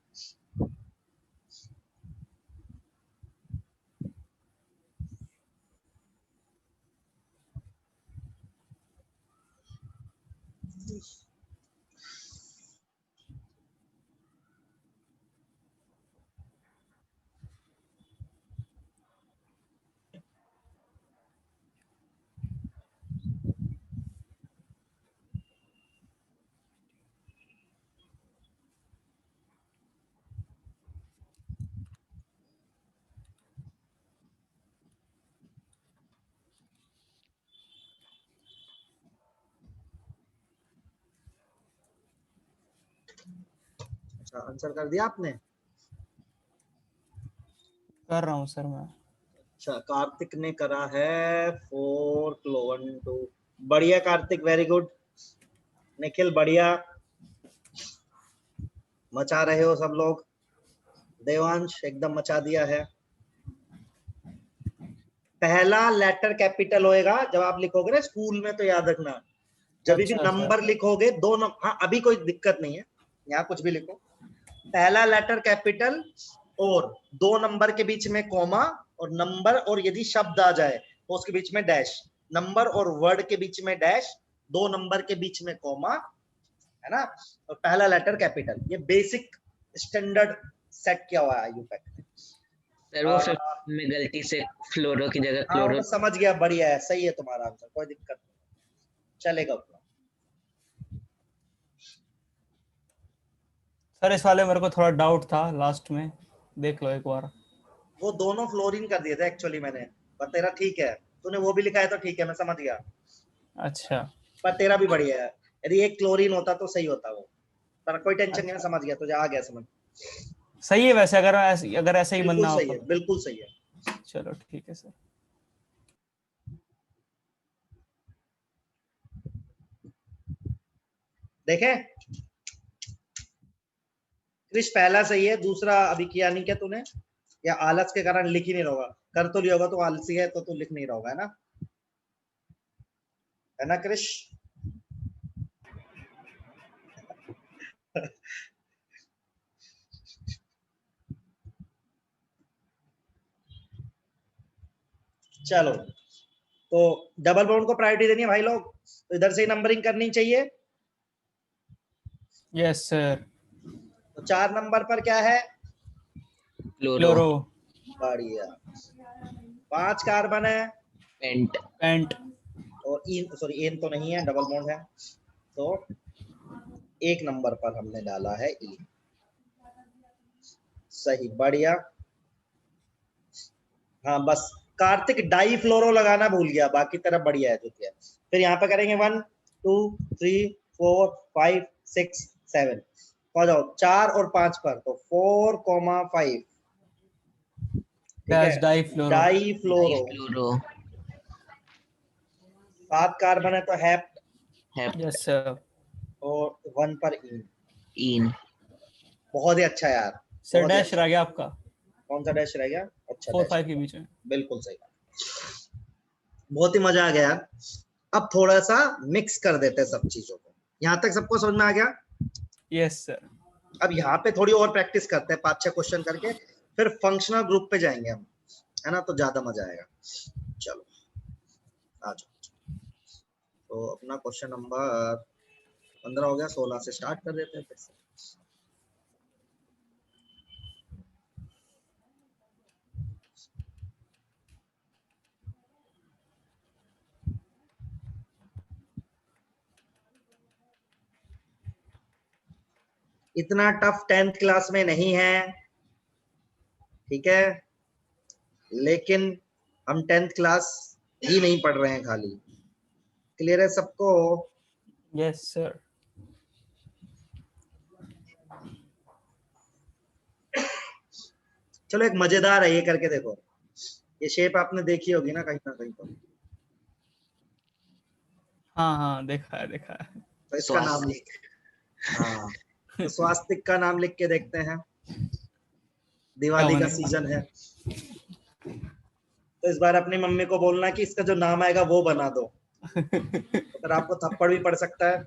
अच्छा, आंसर कर दिया आपने? कर रहा हूँ सर मैं। अच्छा, कार्तिक ने करा है 4 1 2। बढ़िया कार्तिक, वेरी गुड। निखिल बढ़िया, मचा रहे हो सब लोग। देवांश एकदम मचा दिया है। पहला लेटर कैपिटल होएगा जब आप लिखोगे ना स्कूल में, तो याद रखना, जब भी अच्छा नंबर लिखोगे दो नंबर, हाँ अभी कोई दिक्कत नहीं है, यहाँ कुछ भी लिखो, पहला लेटर कैपिटल और 2 नंबर के बीच में कॉमा, और नंबर और यदि शब्द आ जाए तो उसके बीच में डैश। नंबर और वर्ड के बीच में डैश, 2 नंबर के बीच में कॉमा, है ना, और पहला लेटर कैपिटल। ये बेसिक स्टैंडर्ड सेट किया हुआ है यूपैक में। सर वो फिर में गलती से फ्लोरो की जगह हाँ क्लोरो। वो समझ गया, बढ़िया है, सही है तुम्हारा आंसर, कोई दिक्कत नहीं, चलेगा उतना। सर इस वाले मेरे को थोड़ा डाउट था, लास्ट में देख लो एक बार। वो दोनों फ्लोरीन कर दिए थे एक्चुअली मैंने, पर तेरा ठीक है, तूने वो भी लिखा है तो ठीक है, मैं समझ गया, अच्छा पर तेरा भी बढ़िया है। यदि एक क्लोरीन होता तो सही होता वो, पर कोई टेंशन नहीं, मैं समझ गया, तुझे आ गया समझ। सही है वैसे, अगर ऐसे ही बिल्कुल बनना हो सही है, तो। बिल्कुल सही है। चलो ठीक है सर। देखें क्रिश, पहला सही है, दूसरा अभी किया नहीं क्या तूने, या आलस के कारण लिख ही नहीं रहा होगा, कर तो लिया होगा, तो आलसी है तो तू लिख नहीं रहा होगा, है ना क्रिश? चलो, तो डबल बॉन्ड को प्रायोरिटी देनी है भाई लोग, तो इधर से ही नंबरिंग करनी चाहिए। Yes sir. तो 4 नंबर पर क्या है? क्लोरो। क्लोरो। बढ़िया। 5 कार्बन है, पेंट। पेंट। और इन, सॉरी एन तो नहीं है, डबल बॉन्ड है, तो 1 नंबर पर हमने डाला है ई। सही, बढ़िया। हाँ बस कार्तिक डाई फ्लोरो लगाना भूल गया, बाकी तरफ बढ़िया है जो किया। फिर यहाँ पे करेंगे 1 2 3 4 5 6 7, हो जाओ 4 और 5 पर, तो 4,5, ठीक है, डैश डाई फ्लोरो। डाई फ्लोरो। क्लोरो। 7 कार्बन है तो हेप्ट, यस सर। और 1 पर इन। इन। बहुत ही अच्छा यार, सर बहुत ही डैश अच्छा। रह गया आपका, कौन सा डैश रह गया? अच्छा 4 डैश, 5 के बीच में। बिल्कुल सही, बहुत ही मजा आ गया यार। अब थोड़ा सा मिक्स कर देते हैं सब चीजों को। यहाँ तक सबको समझ में आ गया? Yes sir. अब यहाँ पे थोड़ी और प्रैक्टिस करते हैं, 5-6 क्वेश्चन करके, फिर फंक्शनल ग्रुप पे जाएंगे हम, है ना, तो ज्यादा मजा आएगा। चलो आ जाओ। तो अपना क्वेश्चन नंबर 15 हो गया, 16 से स्टार्ट कर देते हैं फिर से। इतना टफ 10th क्लास में नहीं है, ठीक है, लेकिन हम 10th क्लास ही नहीं पढ़ रहे हैं खाली। क्लियर है सबको? Yes sir. चलो एक मजेदार है, ये करके देखो। ये शेप आपने देखी होगी ना कहीं तो। हाँ हाँ देखा है देखा है। तो इसका नाम लिख, हाँ, तो स्वास्तिक का नाम लिख के देखते हैं। दिवाली का सीजन है, तो इस बार अपनी मम्मी को बोलना कि इसका जो नाम आएगा वो बना दो, तो फिर आपको थप्पड़ भी पड़ सकता है।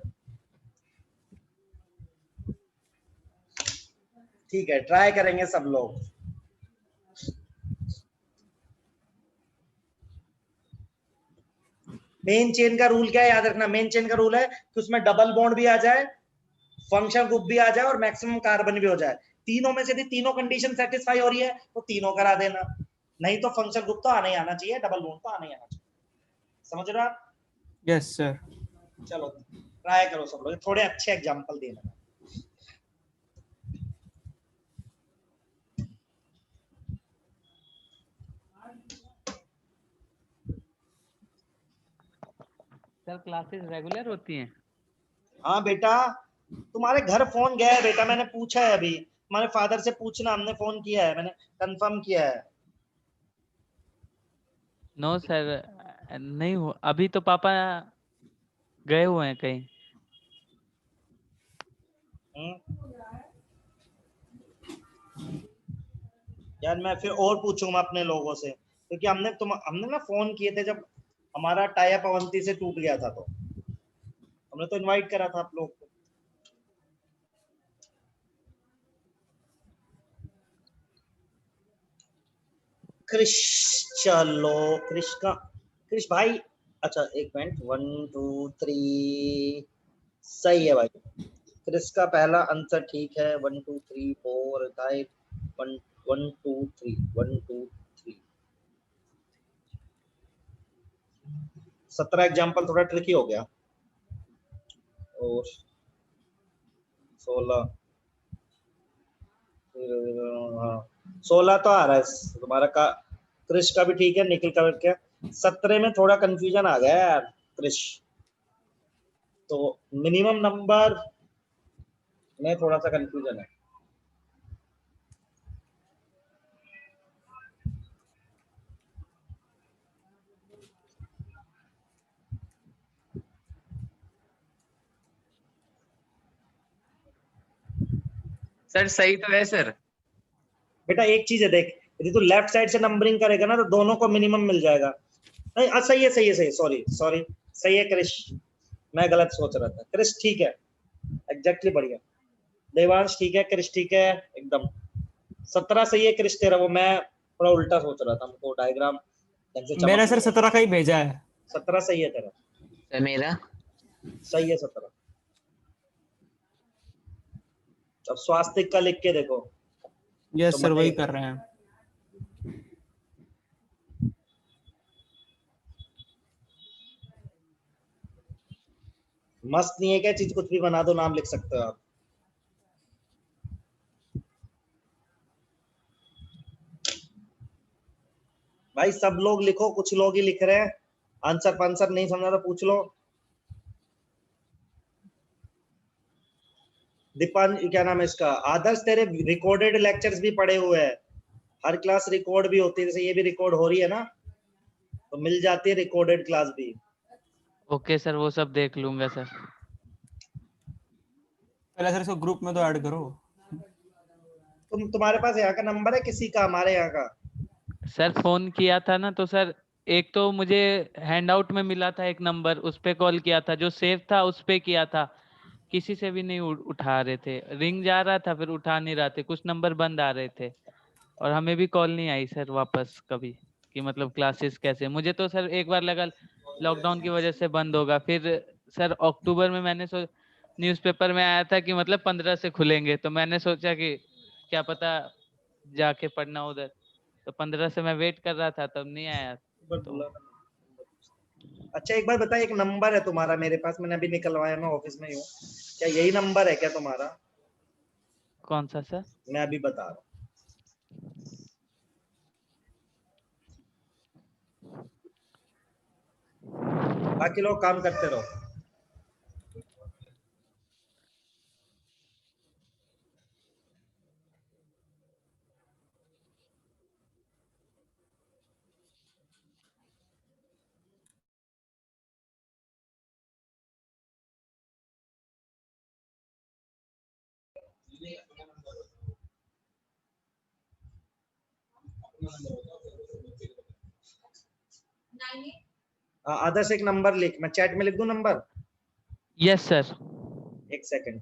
ठीक है, ट्राई करेंगे सब लोग। मेन चेन का रूल क्या है, याद रखना, मेन चेन का रूल है कि उसमें डबल बॉन्ड भी आ जाए, फंक्शन ग्रुप भी आ जाए, और मैक्सिमम कार्बन भी हो जाए। तीनों में से यदि तीनों कंडीशन सेटिस्फाई हो रही है तो तीनों करा देना, नहीं तो फंक्शन ग्रुप तो आना ही आना चाहिए, डबल बॉन्ड तो आना ही आना चाहिए। समझ रहे हो आप? Yes sir. चलो ट्राई करो सब लोग, थोड़े अच्छे एग्जांपल देना। सर क्लासेस रेगुलर होती हैं? हाँ बेटा, तुम्हारे घर फोन गया है बेटा, मैंने पूछा है अभी, तुम्हारे फादर से पूछना, हमने फोन किया है, मैंने कंफर्म किया है। नो सर, नहीं हो अभी, तो पापा गए हुए हैं कहीं। यार मैं फिर और पूछूंगा अपने लोगों से, क्योंकि हमने ना फोन किए थे जब हमारा टाई अप अवंती से टूट गया था, तो हमने तो इनवाइट करा था आप लोग को। क्रिश, चलो क्रिश भाई अच्छा एक मिनट, 1 2 3 सही है भाई। फिर इसका पहला आंसर ठीक है, 1 2 3 4 5 1 1 2 3 1 2 3। 17 एग्जाम्पल थोड़ा ट्रिकी हो गया, और 16, हाँ 16 तो आ रहा है तुम्हारा का। क्रिश का भी ठीक है, निखिल का भी क्या। 17 में थोड़ा कंफ्यूजन आ गया यार क्रिश, तो मिनिमम नंबर में थोड़ा सा कंफ्यूजन है। सर सही तो है सर। बेटा एक चीज है देख, यदि तू लेफ्ट साइड से नंबरिंग करेगा ना तो दोनों को मिनिमम मिल जाएगा। नहीं सही है सही है सही, सॉरी सॉरी, सही है क्रिश, मैं गलत सोच रहा था। क्रिश ठीक है, एग्जैक्टली बढ़िया। देवांश ठीक है, क्रिश ठीक है एकदम। 17 सही है क्रिश तेरा, वो मैं थोड़ा उल्टा सोच रहा था, हमको डायग्राम ढंग से मेरा चमक सर नहीं 17 का ही भेजा है। 17 सही है तेरा, सर मेरा सही है 17। अब स्वास्तिक का लिख के देखो। यस तो सर वही मजा कर रहे हैं। मस्त नहीं है क्या चीज, कुछ भी बना दो, नाम लिख सकते हो आप। भाई सब लोग लिखो, कुछ लोग ही लिख रहे हैं। आंसर पांसर नहीं समझा तो पूछ लो। दीपान क्या नाम है इसका, आदर्श तेरे रिकॉर्डेड लेक्चर्स भी पड़े हुए हैं, हर क्लास रिकॉर्ड भी होती है, जैसे ये भी रिकॉर्ड हो रही है ना, तो मिल जाती है रिकॉर्डेड क्लास भी। ओके सर, वो सब देख लूंगा सर। पहले सर इसको ग्रुप में तो ऐड करो। तुम्हारे पास यहाँ का नंबर है किसी का, हमारे यहाँ का? सर फोन किया था ना तो सर, एक तो मुझे हैंडआउट में मिला था एक नंबर, उस पे कॉल किया था, जो सेव था उस पे किया था। किसी से भी नहीं उठा रहे थे, रिंग जा रहा था फिर उठा नहीं रहे थे, कुछ नंबर बंद आ रहे थे। और हमें भी कॉल नहीं आई सर वापस कभी, कि मतलब क्लासेस कैसे। मुझे तो सर एक बार लगा लॉकडाउन की वजह से बंद होगा, फिर सर अक्टूबर में मैंने न्यूज़पेपर में आया था कि मतलब 15 से खुलेंगे, तो मैंने सोचा कि क्या पता जाके पढ़ना उधर। तो 15 से मैं वेट कर रहा था, तब नहीं आया। तो अच्छा एक बार बता, एक नंबर है तुम्हारा मेरे पास, मैंने अभी निकलवाया, मैं ऑफिस में ही हूँ, क्या यही नंबर है क्या तुम्हारा? कौन सा सर? मैं अभी बता रहा हूँ। बाकी लोग काम करते रहो। आदर्श एक नंबर लिख, मैं चैट में लिख दूं नंबर? Yes sir. एक सेकंड।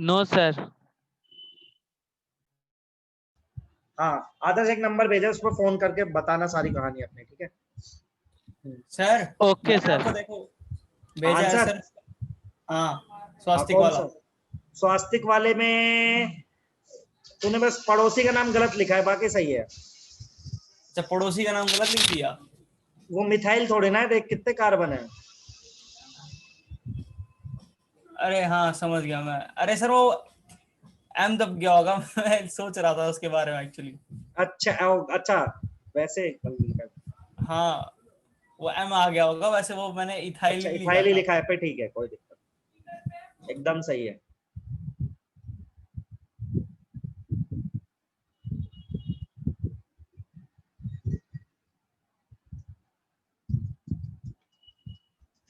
No sir. हाँ आदर्श एक नंबर भेजा, उस पर फोन करके बताना सारी कहानी अपनी, ठीक है? सर ओके मैंने सर। आपको देखो भेजा है आंसर? सर। हाँ हाँ स्वास्तिक कौन वाला। सा? स्वास्तिक वाले में तूने बस पड़ोसी का नाम गलत लिखा है, बाकी सही है। अच्छा पड़ोसी का नाम गलत लिख दिया। वो मिथाइल थोड़े ना है, देख कितने कार्बन है। अरे हाँ समझ गया मैं। अरे सर वो एम दब गया होगा मैं सोच रहा था उसके बारे में एक्चुअली। अच्छा अच्छा, वैसे गलत लिखा है। हाँ वो एम आ गया होगा, वैसे वो मैंने इथाइल अच्छा ही लिखा इथाइल ही था। लिखा है पे, ठीक है कोई दिक्कत नहीं। एकदम सही है।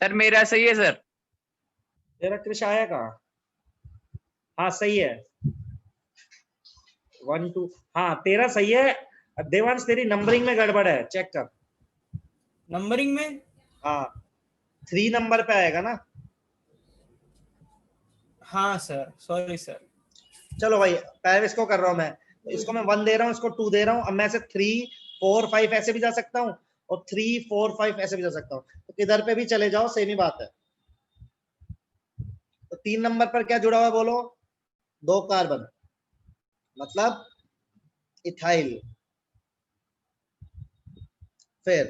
सर मेरा सही है सर। तेरा कृष आया कहाँ? हाँ सही है, 1 2, हाँ तेरा सही है। देवांश तेरी नंबरिंग में गड़बड़ है, चेक कर। नंबरिंग में? हाँ 3 नंबर पे आएगा ना। हाँ सर, सॉरी सर। चलो भाई, पहले इसको कर रहा हूं मैं, इसको मैं 1 दे रहा हूँ, इसको 2 दे रहा हूँ। अब मैं से 3 4 5 ऐसे भी जा सकता हूँ और 3 4 5 ऐसे भी जा सकता हूँ, तो किधर पे भी चले जाओ सेम ही बात है। तो 3 नंबर पर क्या जुड़ा हुआ है बोलो? 2 कार्बन, मतलब इथाइल। फिर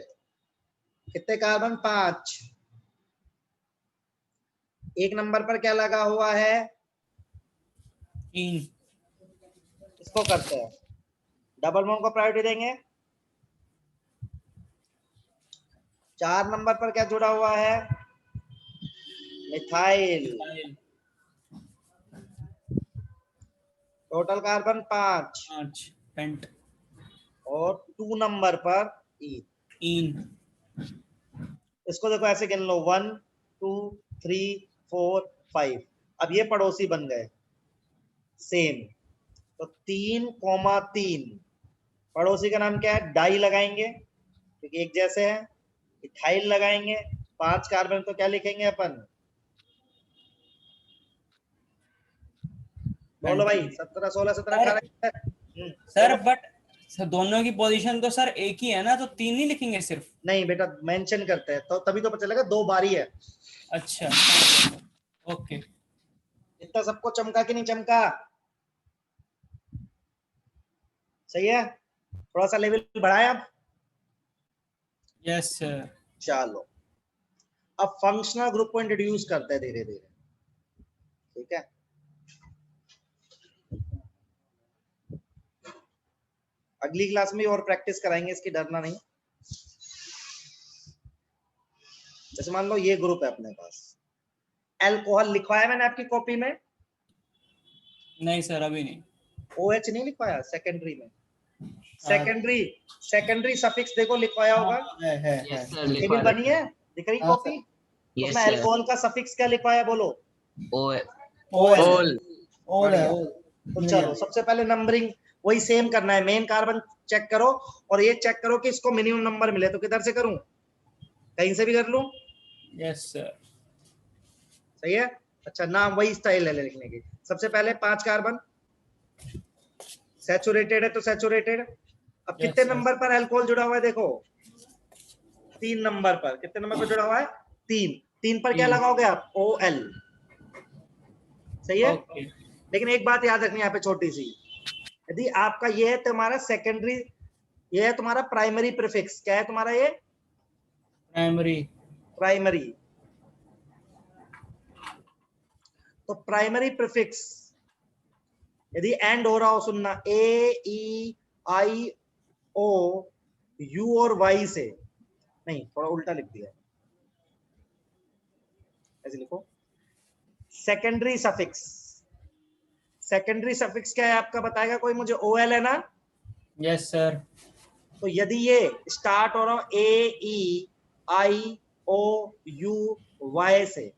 कितने कार्बन? 5। 1 नंबर पर क्या लगा हुआ है? 3। इसको करते हैं, डबल बॉन्ड को प्रायोरिटी देंगे। 4 नंबर पर क्या जुड़ा हुआ है? मिथाइल। Total carbon 5। 5 पेंट। और 2 नंबर पर इन। इसको देखो ऐसे गिन लो, 1 2 3 4 5। अब ये पड़ोसी बन गए सेम, तो 3,3 पड़ोसी का नाम क्या है? डाई लगाएंगे क्योंकि एक जैसे है। इथाइल लगाएंगे, 5 कार्बन, तो क्या लिखेंगे अपन? बोलो भाई, 17 16 17 18। सर बट दोनों की पोजीशन तो सर एक ही है ना, तो 3 नहीं लिखेंगे सिर्फ? नहीं बेटा, मेंशन करते हैं तो तभी तो पता चलेगा 2 बारी है। अच्छा ओके। इतना सबको चमका कि नहीं चमका? सही है, थोड़ा सा लेवल बढ़ाया अब। Yes sir. चलो अब फंक्शनल ग्रुप को इंट्रोड्यूस करते हैं धीरे धीरे, ठीक है। अगली क्लास में और प्रैक्टिस कराएंगे इसकी, डरना नहीं। जैसे मान लो ये ग्रुप है अपने पास, अल्कोहल लिखवाया मैंने आपकी कॉपी में? नहीं सर अभी नहीं। OH नहीं लिखवाया सेकेंडरी में? सेकेंडरी सफिक्स देखो लिखवाया होगा। है यस सर, टेबल लिखवा बनी है, दिख रही हाँ, कॉपी? यस उसमें सर। अल्कोहल का सफिक्स क्या लिखवाया बोलो? ओल ओल। ओल है। तो चलो सबसे पहले नंबरिंग वही सेम करना है, मेन कार्बन चेक करो और ये चेक करो कि इसको मिनिमम नंबर मिले। तो किधर से करूं? कहीं से भी कर लूं? Yes sir. सही है। अच्छा, नाम वही स्टाइल है लिखने की। सबसे पहले 5 कार्बन, सैचुरेटेड है तो सैचुरेटेड। अब कितने Yes, नंबर पर अल्कोहल जुड़ा हुआ है देखो? 3 नंबर पर। कितने नंबर पर जुड़ा हुआ है? 3 पर क्या लगाओगे आप? OL। सही है। ओके। लेकिन एक बात याद रखनी यहाँ पे छोटी सी, यदि आपका ये है तुम्हारा सेकेंडरी, ये है तुम्हारा प्राइमरी प्रीफिक्स। क्या है तुम्हारा ये? प्राइमरी। तो प्राइमरी प्रीफिक्स यदि एंड हो रहा हो, सुनना, AEIO U और Y से, नहीं थोड़ा उल्टा लिख दिया, ऐसे लिखो। सेकेंडरी सफिक्स, सेकेंडरी सफिक्स क्या है आपका? बताएगा कोई मुझे? OL है ना? Yes sir. तो यदि ये स्टार्ट हो रहा हो AEIOUY से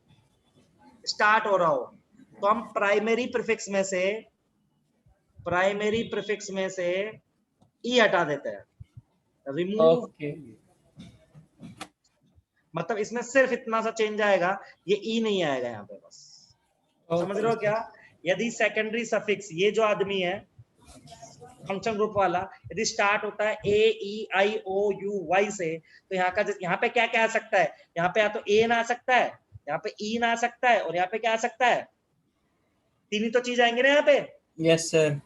स्टार्ट हो रहा हो, तो हम प्राइमरी प्रीफिक्स में से ई हटा देते हैं, रिमूव। ओके। मतलब इसमें सिर्फ इतना सा चेंज आएगा, ये ई नहीं आएगा यहाँ पे बस। समझ रहे हो क्या? यदि सेकेंडरी सफिक्स, ये जो आदमी है फंक्शन ग्रुप वाला, यदि स्टार्ट होता है AEIOUY से, तो यहाँ पे क्या क्या आ सकता है? यहाँ पे या तो ए ना आ सकता है, यहाँ पे ई ना आ सकता है, और यहाँ पे क्या आ सकता है? 3 ही तो चीज आएंगे ना यहाँ पे। Yes sir.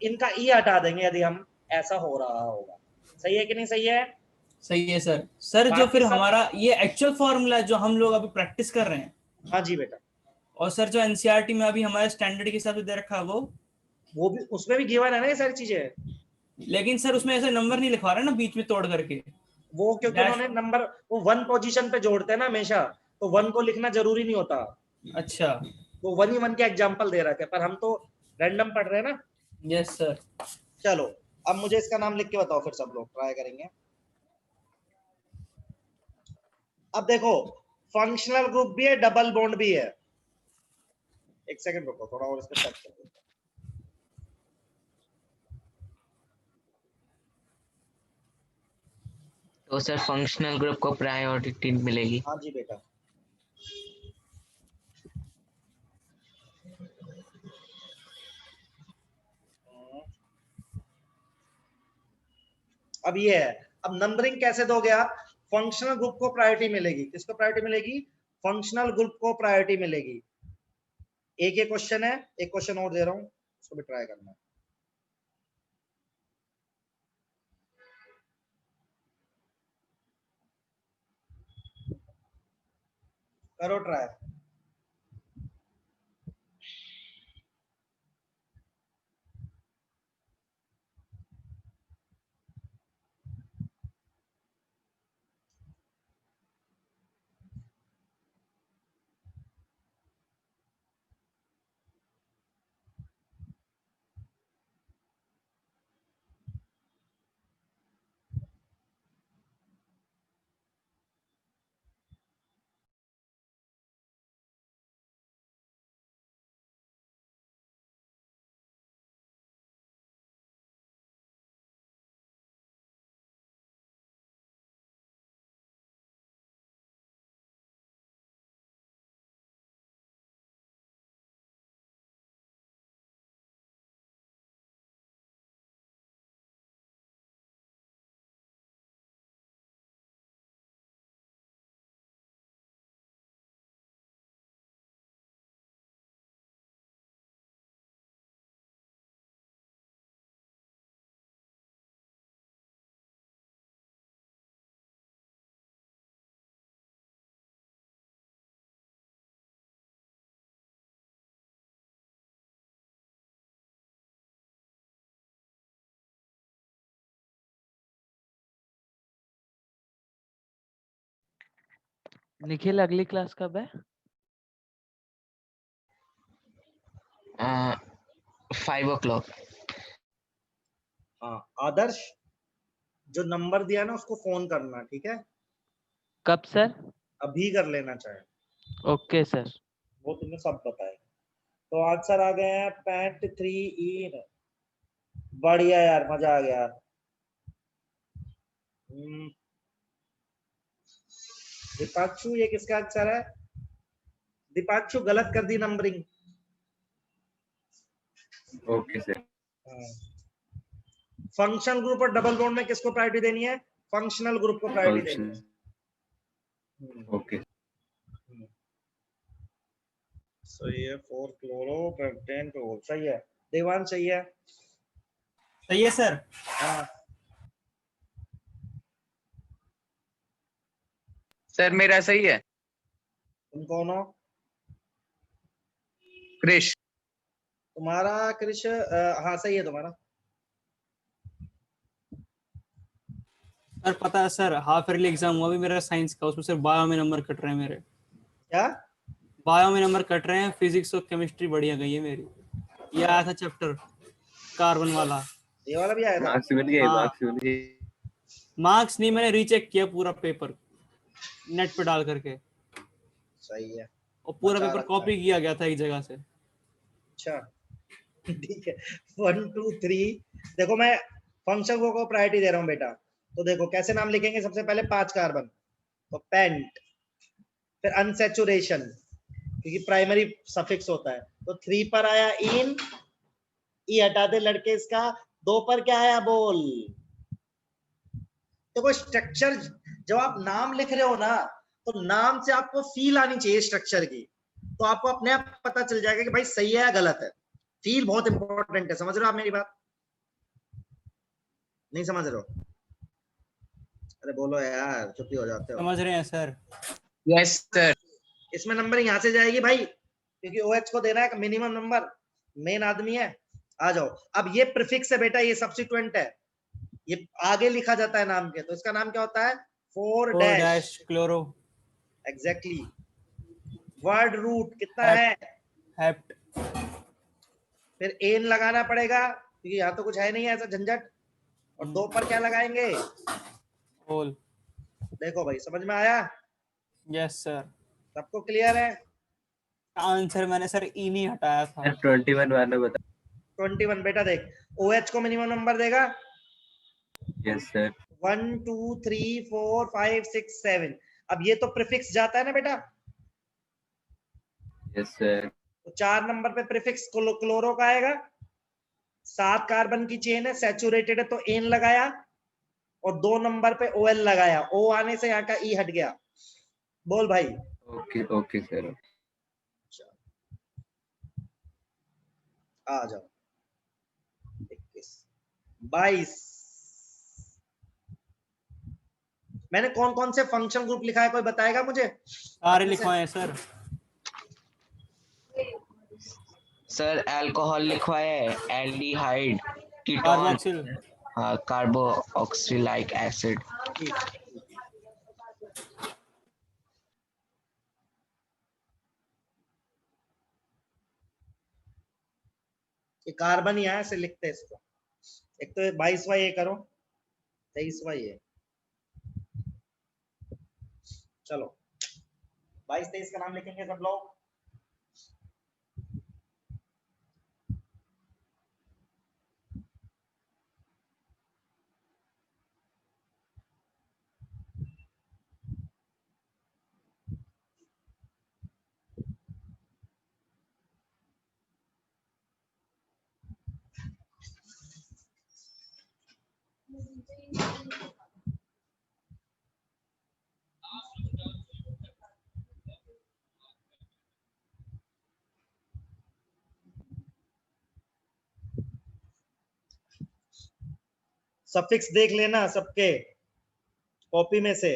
इनका ई हटा देंगे यदि हम ऐसा हो रहा होगा। सही है कि नहीं सही है? सही है सर। सर जो फिर हमारा ये एक्चुअल फॉर्मूला जो हम लोग अभी प्रैक्टिस कर रहे हैं, हाँ जी बेटा। और सर जो एनसीईआरटी में अभी हमारे स्टैंडर्ड के हिसाब से दे रखा है वो भी उसमें भी गिवन है ना ये सारी चीजें। लेकिन सर उसमें ऐसे नंबर नहीं लिखवा रहे ना बीच में तोड़ करके। वो क्योंकि उन्होंने नंबर वो 1 पोजीशन पे जोड़ते हैं ना हमेशा, तो 1 को लिखना जरूरी नहीं होता। अच्छा। वो 1 ही 1 के एग्जांपल दे रखे, पर हम तो रैंडम पढ़ रहे हैं ना। Yes sir. चलो अब मुझे इसका नाम लिख के बताओ, फिर सब लोग ट्राई करेंगे। अब देखो, फंक्शनल ग्रुप भी है, डबल बॉन्ड भी है। एक सेकंड रुको, थोड़ा और इसको चेक कर देते हैं। तो सर फंक्शनल ग्रुप को प्रायोरिटी मिलेगी। हाँ जी बेटा, अब ये है, अब नंबरिंग कैसे दोगे आप? फंक्शनल ग्रुप को प्रायोरिटी मिलेगी, किसको प्रायोरिटी मिलेगी? फंक्शनल ग्रुप को प्रायोरिटी मिलेगी। एक ये क्वेश्चन है, एक क्वेश्चन और दे रहा हूं, उसको भी ट्राई करना है। करो ट्राई। निखिल अगली क्लास कब है? 5 o'clock। हाँ आदर्श, जो नंबर दिया ना उसको फोन करना, ठीक है? कब सर? अभी कर लेना चाहे, ओके सर। वो तुम्हें सब बताए। तो आंसर आ गए हैं 0.3 बढ़िया यार, मजा आ गया। दीपाक्षु, ये किसका आंसर है? दीपाक्षु गलत कर दी numbering. Okay sir. Functional group और डबल बॉन्ड में किसको प्रायोरिटी देनी है? फंक्शनल ग्रुप को प्रायोरिटी देनी फंक्शन है। ओके। सही है, 4 क्लोरो पेंटेन टोल, सही है। देवान सही है? सही है सर। हाँ सर मेरा सही है। तुम कौन हो? क्रिश। तुम्हारा कृष, हाँ सही है तुम्हारा। सर पता है सर, हाफ ईयरली एग्जाम हुआ भी मेरा साइंस का, उसमें सिर्फ बायो में नंबर कट रहे हैं मेरे। क्या? बायो में नंबर कट रहे हैं, फिजिक्स और केमिस्ट्री बढ़िया गई है मेरी। ये आया था चैप्टर कार्बन वाला। ये वाला भी आया था? मार्क्स मिल गए, हाँ। मार्क्स मिल गए। मार्क्स नहीं, मैंने रीचेक किया पूरा पेपर नेट पे डाल करके, सही है। और पूरा बचा पेपर रखा कॉपी है। किया गया था एक जगह से। अच्छा ठीक है। 1 2 3 देखो, मैं फंक्शन को प्रायोरिटी दे रहा हूँ बेटा। तो देखो कैसे नाम लिखेंगे, सबसे पहले 5 कार्बन, तो पेंट, फिर अनसैचुरेशन, क्योंकि प्राइमरी सफिक्स होता है, तो 3 पर आया इन, ई हटा दे लड़के इसका, 2 पर क्या आया बोल। देखो स्ट्रक्चर, जब आप नाम लिख रहे हो ना, तो नाम से आपको फील आनी चाहिए स्ट्रक्चर की, तो आपको अपने आप पता चल जाएगा कि भाई सही है या गलत है। फील बहुत इंपॉर्टेंट है, समझ रहे हो आप मेरी बात? नहीं समझ रहे हो? अरे बोलो यार, चुप्पी हो जाते हो। समझ रहे हैं सर? Yes sir. इसमें नंबर यहां से जाएगी भाई, क्योंकि OH को देना है मिनिमम नंबर, मेन आदमी है। आ जाओ, अब ये प्रीफिक्स है बेटा, ये सब्स्टिट्यूएंट है, ये आगे लिखा जाता है नाम के, तो इसका नाम क्या होता है? 4 dash chloro. Exactly. Word root कितना है? हेप्ट। फिर एन लगाना पड़ेगा, क्योंकि यहाँ तो कुछ है नहीं ऐसा झंझट, और 2 पर क्या लगाएंगे? होल। देखो भाई, समझ में आया? Yes sir. सबको क्लियर है? आंसर मैंने सर ई नहीं हटाया था। सर 21 वाला बता। 21 बेटा देख, OH को मिनिमम नंबर देगा यस सर। 1 2 3 4 5 6 7। अब ये तो प्रीफिक्स जाता है ना बेटा, यस सर। तो 4 नंबर पे प्रीफिक्स क्लोरो का आएगा। 7 कार्बन की चेन है, सैचुरेटेड है तो एन लगाया, और 2 नंबर पे OL लगाया, O आने से यहाँ का E हट गया। बोल भाई। Okay okay sir. आ जाओ। 21 22। मैंने कौन कौन से फंक्शन ग्रुप लिखा है, कोई बताएगा मुझे? सारे लिखवाए हैं सर। सर अल्कोहल लिखवाया है, एल्डिहाइड, कीटोन, कार्बोक्सिल। हाँ, कार्बोक्सिलिक एसिड। ठीक। ये कार्बन ही है, ऐसे लिखते हैं इसको। एक तो 22वां ये करो, 23वां ये। चलो 22 23 का नाम लिखेंगे सब लोग। सफिक्स देख लेना सबके कॉपी में से।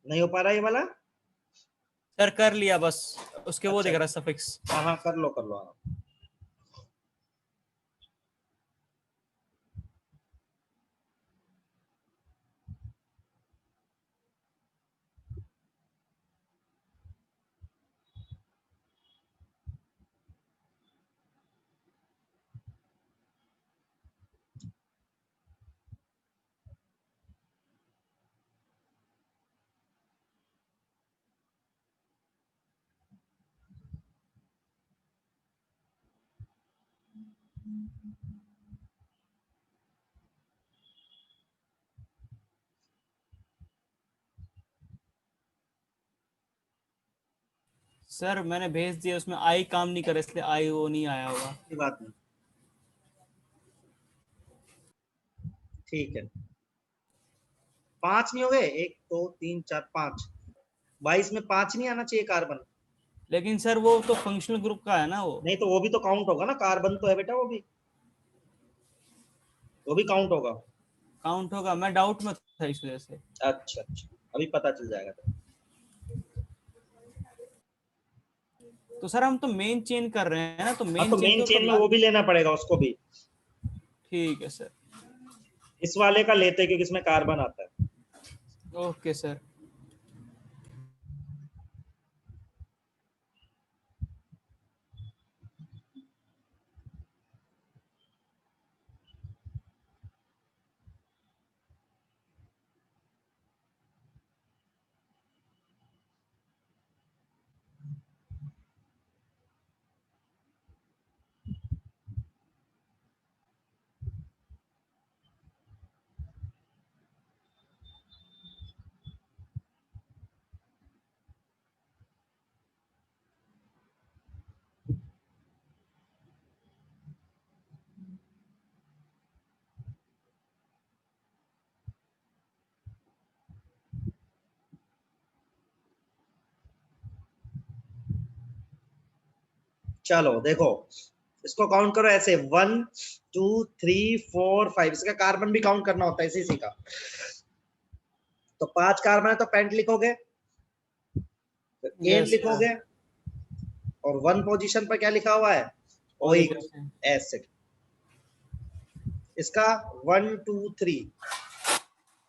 नहीं हो पा रहा ये वाला? सर कर लिया बस, उसके वो अच्छा। दिख रहा है सफिक्स। हाँ हाँ कर लो कर लो। सर मैंने भेज दिया, उसमें आई काम नहीं करे इसलिए आई वो नहीं आया होगा। कोई बात नहीं, ठीक है। 5 नहीं हो गए? 1 2 3 4 5। 22 में 5 नहीं आना चाहिए कार्बन? लेकिन सर वो तो फंक्शनल ग्रुप का है ना वो। नहीं तो वो भी तो काउंट होगा ना, कार्बन तो है बेटा, वो भी काउंट होगा। काउंट होगा, मैं डाउट में था इस वजह से। अच्छा अच्छा, अभी पता चल जाएगा। तो सर हम तो मेन चेन कर रहे हैं ना, तो हाँ मेन तो चेन मेन के चेन में ऊपर। वो भी लेना पड़ेगा उसको भी। ठीक है सर। इस वाले का लेते क्योंकि इसमें कार्बन आता है। Okay sir. चलो देखो, इसको काउंट करो ऐसे 1 2 3 4 5, इसका कार्बन भी काउंट करना होता है इसी का। तो 5 कार्बन है तो पेंट लिखोगे, एन Yes, लिखोगे, और 1 पोजीशन पर क्या लिखा हुआ है, ओइक एसिड। इसका 1 2 3,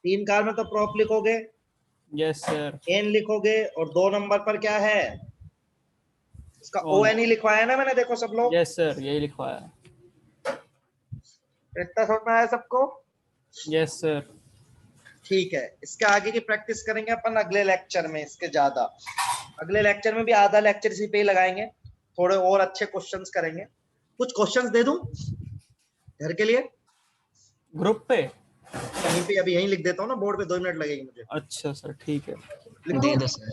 3 कार्बन तो प्रोप लिखोगे, Yes, sir. एन लिखोगे, और 2 नंबर पर क्या है, इसका ओ एन ही लिखवाया ना मैंने, देखो सब लोग। Yes, sir. यही लिखवाया है। इतना समझ में आया सबको? Yes, sir. ठीक है, इसके आगे की प्रैक्टिस करेंगे अपन अगले लेक्चर में, इसके ज्यादा अगले लेक्चर में भी आधा लेक्चर इसी पे ही लगाएंगे, थोड़े और अच्छे क्वेश्चंस करेंगे। कुछ क्वेश्चंस दे दूं घर के लिए? ग्रुप पे? यहीं पे अभी यहीं लिख देता हूँ ना बोर्ड पे, 2 मिनट लगेगी मुझे। अच्छा सर, ठीक है। लिख दे दूं? दो सर।